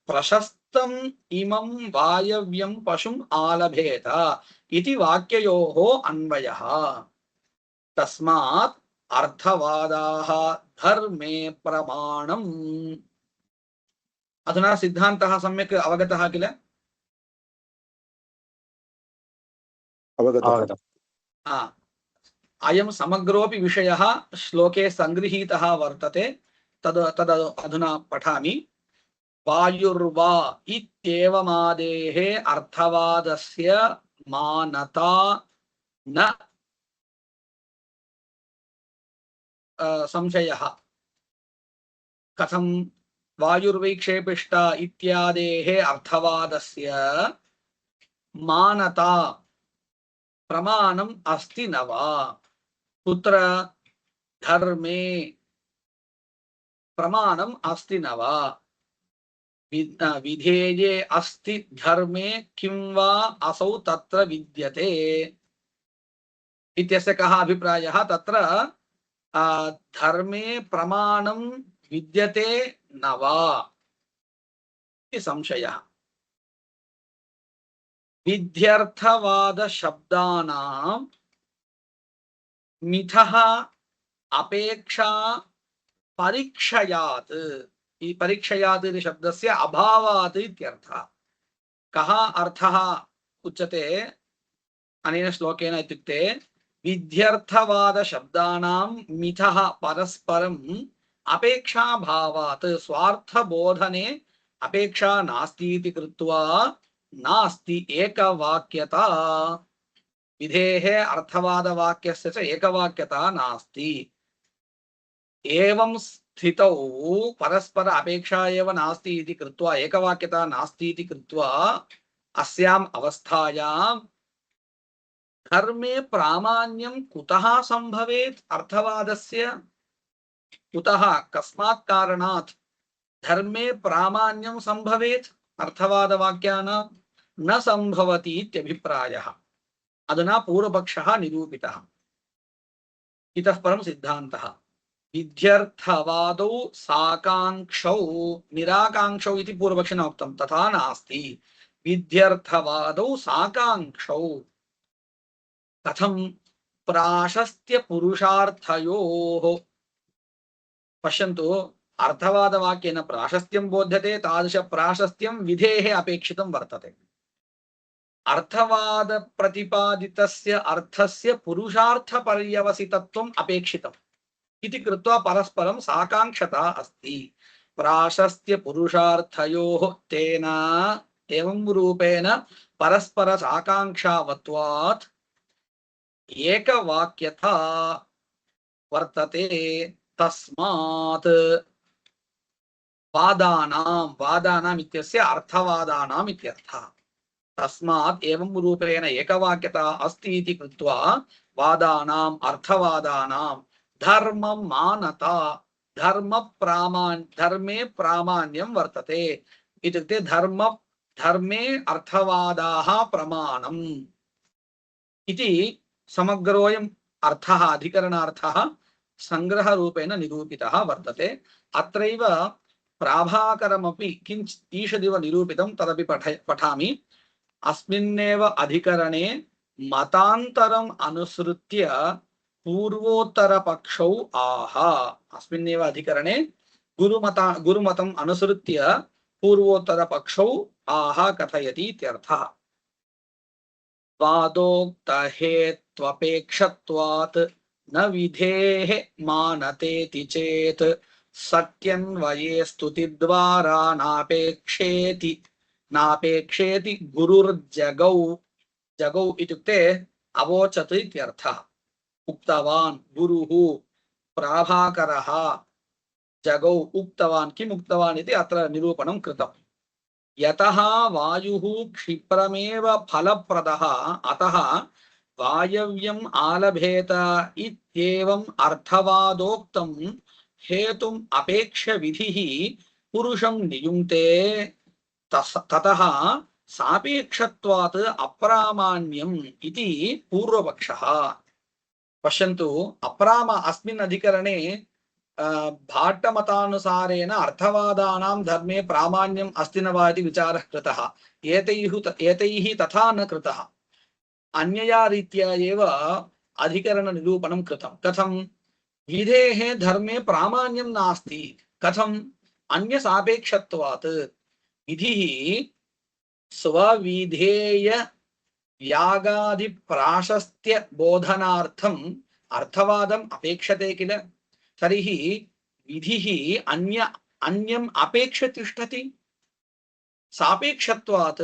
प्रशस्तम् इमं वायव्यं पशुम् आलभेत इति वाक्ययोः अन्वयः। तस्मात् अर्थवादाः धर्मे प्रमाणम्। अधुना सिद्धान्तः सम्यक् अवगतः किल? अवगतः। अयं समग्रोऽपि विषयः श्लोके सङ्गृहीतः वर्तते। तद् अधुना पठामि। वायुर्वा इत्येवमादेः अर्थवादस्य मानता न संशयः। कथं? वायुर्वैक्षेपिष्ट इत्यादेः अर्थवादस्य मानता प्रमाणम् अस्ति न वा? कुत्र? धर्मे प्रमाणम् अस्ति न वा? विधेये अस्ति धर्मे किं वा असौ तत्र विद्यते इत्यस्य कः अभिप्रायः? तत्र धर्मे प्रमाणं विद्यते न वा इति संशयः। विध्यर्थवाद शब्दानां मिथः अपेक्षा परीक्षयात्, परीक्षयात् इति शब्दस्य अभावात् इत्यर्थः। कः अर्थः उच्यते अनेन श्लोकेन इत्युक्ते विध्यर्थवाद शब्दानां मिथः परस्परम् अपेक्षाभावात्, स्वार्थबोधने अपेक्षा नास्ति इति कृत्वा नास्ति एकवाक्यता। विधेः अर्थवादवाक्यस्य च एकवाक्यता नास्ति। एवं स्थितौ परस्पर अपेक्षा एव नास्ति इति कृत्वा, एकवाक्यता नास्ति इति कृत्वा अस्याम् अवस्थायां धर्मे प्रामाण्यं कुतः संभवेत्? अर्थवादस्य कुतः, कस्मात् कारणात् धर्मे प्रामाण्यं संभवेत्? अर्थवादवाक्यानां न संभवति इत्यभिप्रायः। अधुना पूर्वपक्षः निरूपितः। इतः परं सिद्धान्तः। विध्यर्थवादौ साकाङ्क्षौ निराकाङ्क्षौ इति पूर्वपक्षिणा उक्तं, तथा नास्ति। विध्यर्थवादौ साकाङ्क्षौ कथं? प्राशस्त्य पुरुषार्थयोः। पश्यन्तु, अर्थवादवाक्येन प्राशस्त्यं बोध्यते, तादृश प्राशस्त्यं विधेः अपेक्षितं वर्तते। अर्थवाद प्रतिपादितस्य अर्थस्य पुरुषार्थपर्यवसितत्वम् अपेक्षितम् इति कृत्वा परस्परं साकाङ्क्षता अस्ति। प्राशस्त्य पुरुषार्थयोः तेन एवं रूपेण परस्पर साकाङ्क्षावत्वात् एकवाक्यता वर्तते। तस्मात् वादानाम् इत्यस्य अर्थवादानाम् इत्यर्थः। तस्मात् एवं रूपेण एकवाक्यता अस्ति इति कृत्वा वादानाम् अर्थवादानां धर्मं मानता, धर्मे प्रामाण्यं वर्तते। इत्युक्ते धर्मे अर्थवादाः प्रमाणम् इति समग्रोऽयम् अर्थः अधिकरणार्थः संग्रहरूपेण निरूपितः वर्तते। अत्रैव प्राभाकरमपि किञ्चित् ईषदिव निरूपितं, तदपि पठामि। अस्मिन्नेव अधिकरणे मतान्तरम् अनुसृत्य पूर्वोत्तरपक्षौ आह। अस्मिन्नेव अधिकरणे गुरुमतम् अनुसृत्य पूर्वोत्तरपक्षौ आह कथयति इत्यर्थः। वादोक्तहेत्वपेक्षत्वात् न विधेः मानतेति चेत् सत्यन्वये स्तुतिद्वारा नापेक्षेति गुरुर्जगौ। जगौ इत्युक्ते अवोचत् इत्यर्थः। उक्तवान् गुरुः, प्राभाकरः जगौ उक्तवान्। किम् उक्तवान् इति अत्र निरूपणं कृतम्। यतः वायुः क्षिप्रमेव फलप्रदः अतः वायव्यम् आलभेत इत्येवम् अर्थवादोक्तं हेतुम् अपेक्ष्य विधिः पुरुषं नियुङ्क्ते ततः सापेक्षत्वात् अप्रामाण्यम् इति पूर्वपक्षः। पश्यन्तु, अस्मिन् अधिकरणे भाट्टमतानुसारेण अर्थवादानां धर्मे प्रामाण्यम् अस्ति न वा इति विचारः कृतः। एतैः तथा न कृतः। अन्यया रीत्या एव अधिकरणनिरूपणं कृतं। कथं? विधेः धर्मे प्रामाण्यं नास्ति। कथम्? अन्यसापेक्षत्वात्। विधिः स्वविधेय यागादि प्राशस्त्य बोधनार्थम् अर्थवादम् अपेक्षते किल? तर्हि विधिः अन्यम् अपेक्ष्य तिष्ठति। सापेक्षत्वात्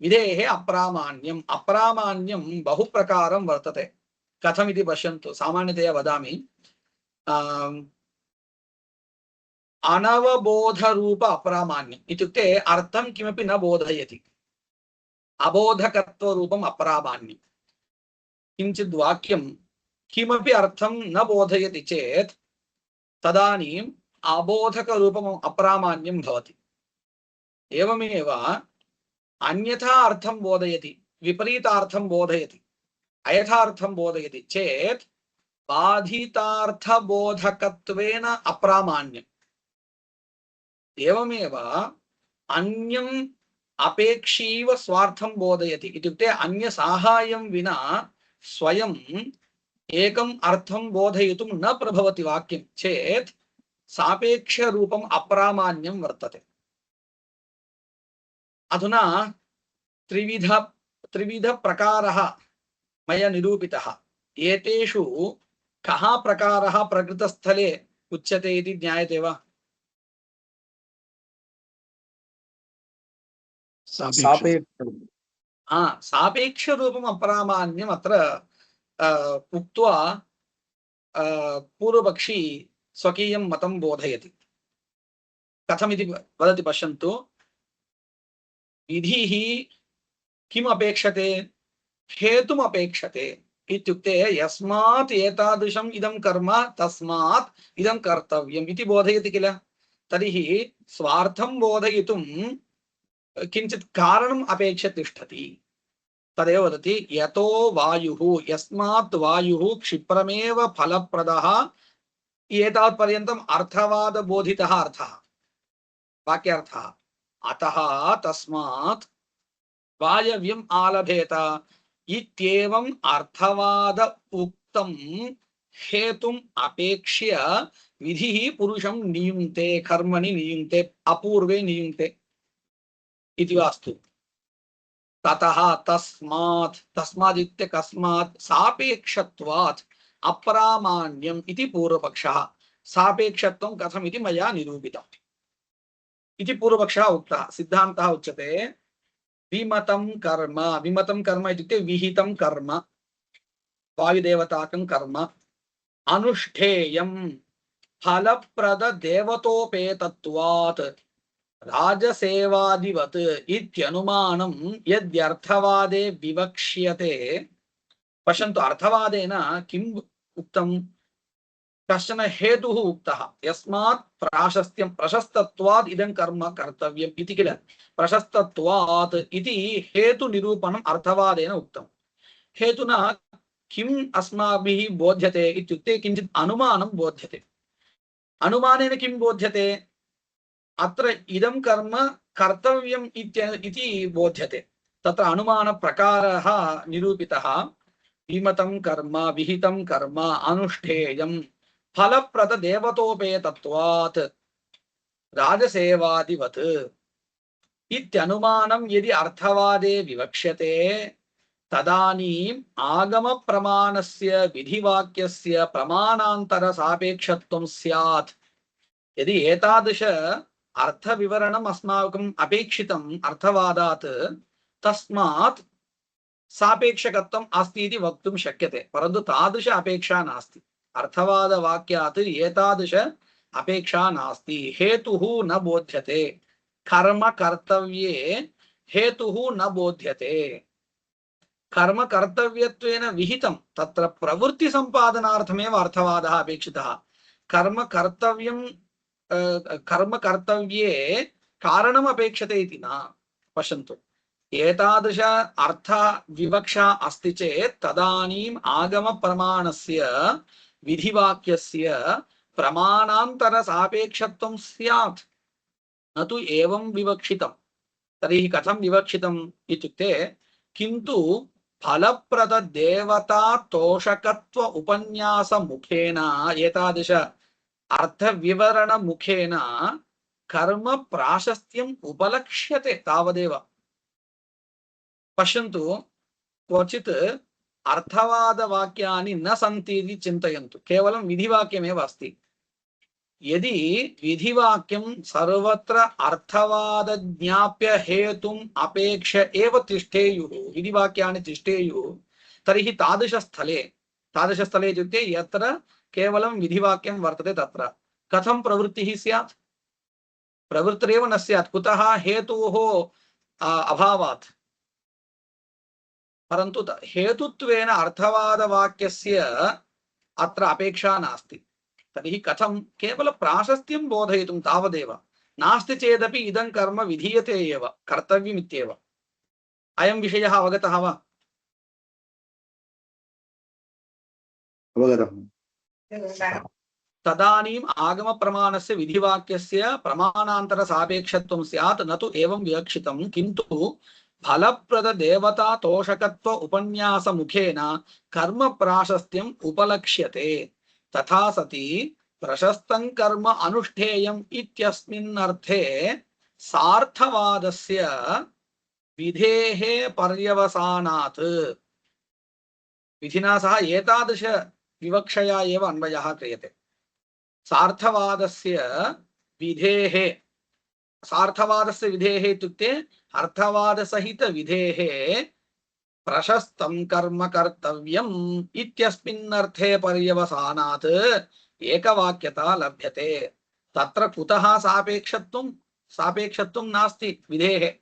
विधेः अप्रामाण्यम्। अप्रामाण्यं बहुप्रकारं वर्तते। कथमिति पश्यन्तु। सामान्यतया वदामि, अनवबोधरूप अप्रामाण्यम् इत्युक्ते अर्थं किमपि न बोधयति। अबोधकत्वरूपम् अप्रामाण्यम्। किञ्चित् वाक्यं किमपि अर्थं न बोधयति चेत् तदानीम् अबोधकरूपम् अप्रामाण्यं भवति। एवमेव अन्यथा अर्थं बोधयति, विपरीतार्थं बोधयति, अयथार्थं बोधयति चेत् बाधितार्थबोधकत्वेन अप्रामाण्यम्। एवमेव अन्यम् अपेक्षीव स्वार्थं बोधयति इत्युक्ते अन्य साहाय्यं विना स्वयं एकम् अर्थं बोधयितुं न प्रभवति वाक्यं चेत् सापेक्ष रूपम् अप्रामाण्यं वर्तते। अधुना त्रिविध प्रकारः मया निरूपितः। एतेषु कः प्रकारः प्रकृतस्थले उच्यते इति ज्ञायते वा? सापेक्ष रूपम् अप्रामाण्यम् अत्र उक्त्वा पूर्वपक्षी स्वकीयं मतं बोधयति। कथमिति वदति पश्यन्तु। विधिः किम् अपेक्षते? हेतुम् अपेक्षते। इत्युक्ते यस्मात् एतादृशम् इदं कर्म तस्मात् इदं कर्तव्यम् इति बोधयति किल? तर्हि स्वार्थं बोधयितुं किञ्चित् कारणम् अपेक्ष्य तिष्ठति। तदेव वदति यतो वायुः, यस्मात् वायुः क्षिप्रमेव फलप्रदः। एतावत्पर्यन्तम् अर्थवादबोधितः अर्थः, वाक्यार्थः। अतः तस्मात् वायव्यम् आलभेत इत्येवम् अर्थवाद उक्तं हेतुम् अपेक्ष्य विधिः पुरुषं नियुङ्क्ते, कर्मणि नियुङ्क्ते, अपूर्वे नियुङ्क्ते इति वास्तु। ततः तस्मात् इत्युक्ते कस्मात्? सापेक्षत्वात् अप्रामाण्यम् इति पूर्वपक्षः। सापेक्षत्वं कथम् इति मया निरूपितम् इति पूर्वपक्षः उक्तः। सिद्धान्तः उच्यते विमतं कर्म। विमतं कर्म इत्युक्ते विहितं कर्म, वायुदेवताकं कर्म, अनुष्ठेयं फलप्रददेवतोपेतत्वात् राजसेवादिवत् इत्यनुमानं यद्यर्थवादे विवक्ष्यते। पश्यन्तु, अर्थवादेन किम् उक्तं? कश्चन हेतुः उक्तः। यस्मात् प्राशस्त्यं, प्रशस्तत्वात् इदं कर्म कर्तव्यम् इति किल? प्रशस्तत्वात् इति हेतुनिरूपणम् अर्थवादेन उक्तम्। हेतुना किम् अस्माभिः बोध्यते इत्युक्ते किञ्चित् अनुमानं बोध्यते। अनुमानेन किं बोध्यते? अत्र इदं कर्म कर्तव्यम् इति बोध्यते। तत्र अनुमानप्रकारः निरूपितः। विमतं कर्म विहितं कर्म अनुष्ठेयं फलप्रददेवतोपेतत्वात् राजसेवादिवत् इत्यनुमानं यदि अर्थवादे विवक्ष्यते तदानीम् आगमप्रमाणस्य विधिवाक्यस्य प्रमाणान्तरसापेक्षत्वं स्यात्। यदि एतादृश अर्थविवरणम् अस्माकम् अपेक्षितम् अर्थवादात् तस्मात् सापेक्षकत्वम् अस्ति इति वक्तुं शक्यते, परन्तु तादृश अपेक्षा नास्ति। अर्थवादवाक्यात् एतादृश अपेक्षा नास्ति। हेतुः न बोध्यते, कर्म कर्तव्ये हेतुः न बोध्यते। कर्म कर्तव्यत्वेन विहितं तत्र प्रवृत्ति संपादनार्थमेव अर्थवादः अपेक्षितः। कर्म कर्तव्ये कारणम् अपेक्षते इति न। पश्यन्तु, एतादृश अर्थ विवक्षा अस्ति चेत् तदानीम् आगम प्रमाणस्य विधिवाक्यस्य प्रमाणान्तर सापेक्षत्वं स्यात्, न तु एवं विवक्षितं। तर्हि कथं विवक्षितम् इत्युक्ते किन्तु फलप्रद देवता तोषकत्व उपन्यास मुखेन एतादृश अर्थ विवरण मुखेन कर्म प्राशस्त्यम् उपलक्ष्यते तावदेव। पश्यन्तु, क्वचित् अर्थवादवाक्यानि न सन्ति इति चिन्तयन्तु, केवलं विधिवाक्यमेव अस्ति। यदि विधिवाक्यं सर्वत्र अर्थवादज्ञाप्य हेतुम् अपेक्ष एव तिष्ठेयुः, विधिवाक्यानि तिष्ठेयुः, तर्हि तादृशस्थले इत्युक्ते यत्र केवलं विधिवाक्यं वर्तते तत्र कथं प्रवृत्तिः स्यात्? प्रवृत्तिरेव न स्यात्। कुतः? हेतोः अभावात्। परन्तु हेतुत्वेन अर्थवादवाक्यस्य अत्र अपेक्षा नास्ति। तर्हि कथं? केवल प्राशस्त्यं बोधयितुं तावदेव। नास्ति चेदपि इदं कर्म विधीयते एव, कर्तव्यमित्येव। अयं विषयः अवगतः वा? अवगतः। तदानीम् आगम प्रमाणस्य विधिवाक्यस्य प्रमाणान्तर सापेक्षत्वं स्यात्, न तु एवं विवक्षितं। किन्तु फलप्रद देवता तोषकत्व उपन्यास मुखेन कर्म प्राशस्त्यम् उपलक्ष्यते। तथा सति प्रशस्तं कर्म अनुष्ठेयम् इत्यस्मिन् अर्थे सार्थवादस्य विधेः पर्यवसानात् विधिना सह एतादृश विवक्षया एव अन्वयः क्रियते। सार्थवादस्य विधेः, सार्थवादस्य विधेः इत्युक्ते अर्थवादसहित विधेः प्रशस्तं कर्म कर्तव्यम् इत्यस्मिन् अर्थे पर्यवसानात् एकवाक्यता लभ्यते। तत्र कुतः सापेक्षत्वं? सापेक्षत्वं नास्ति विधेः।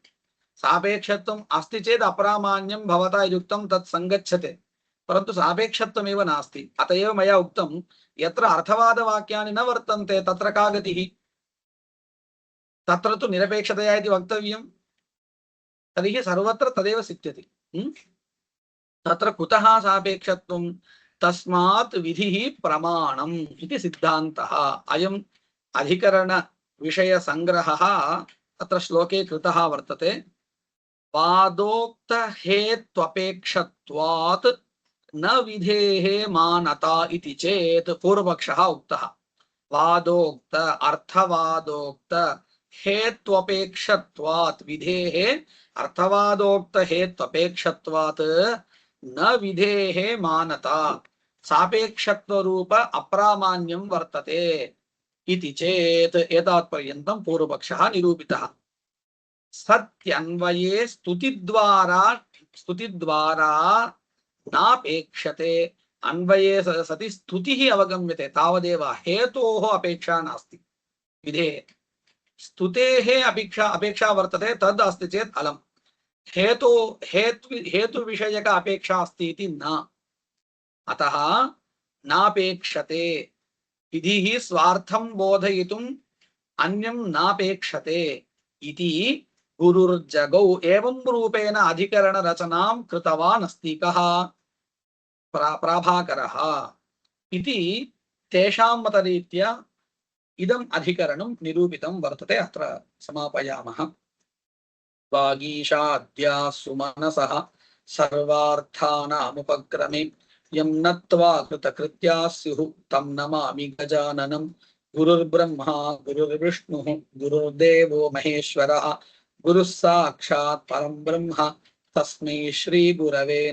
सापेक्षत्वम् अस्ति चेत् अप्रामाण्यं भवता युक्तं तत् संगच्छते, परन्तु सापेक्षत्वमेव नास्ति। अत एव मया उक्तं यत्र अर्थवादवाक्यानि न वर्तन्ते तत्र का गतिः? तत्र तु निरपेक्षतया इति वक्तव्यं। तर्हि सर्वत्र तदेव सिद्ध्यति। तत्र कुतः सापेक्षत्वं? तस्मात् विधिः प्रमाणम् इति सिद्धान्तः। अयम् अधिकरण विषय संग्रहः अत्र श्लोके कृतः वर्तते। वादोक्त हेत्वपेक्षत्वात् न विधेः मानता इति चेत् पूर्वपक्षः उक्तः। वादोक्त अर्थवादोक्त हेत्वपेक्षत्वात् विधेः अर्थवादोक्त हेत्वपेक्षत्वात् न विधेः मानता सापेक्षत्वरूप अप्रामाण्यं वर्तते इति चेत् एतावत्पर्यन्तं पूर्वपक्षः निरूपितः। सत्यन्वये स्तुतिद्वारा नापेक्षते। अन्वये सति स्तुतिः अवगम्यते तावदेव, हेतोः अपेक्षा नास्ति विधेः। स्तुतेः अपेक्षा वर्तते, तद् अस्ति चेत् अलम्। हेतु विषयक अपेक्षा अस्ति इति न। अतः नापेक्षते। विधिः स्वार्थं बोधयितुम् अन्यं नापेक्षते इति गुरुर्जगौ एवं रूपेण अधिकरण रचनां कृतवान् अस्ति। कः? प्राभाकरः इति तेषां मतरीत्या इदम् अधिकरणं निरूपितं वर्तते। अत्र समापयामः। वागीशाद्या सुमनसः सर्वार्थानामुपक्रमे यं नत्वा कृतकृत्या स्युः तं नमामि गजाननं। गुरुर्ब्रह्मा गुरुर्विष्णुः गुरुर्देवो महेश्वरः गुरुः साक्षात् परं ब्रह्म तस्मै श्री गुरवे नमः।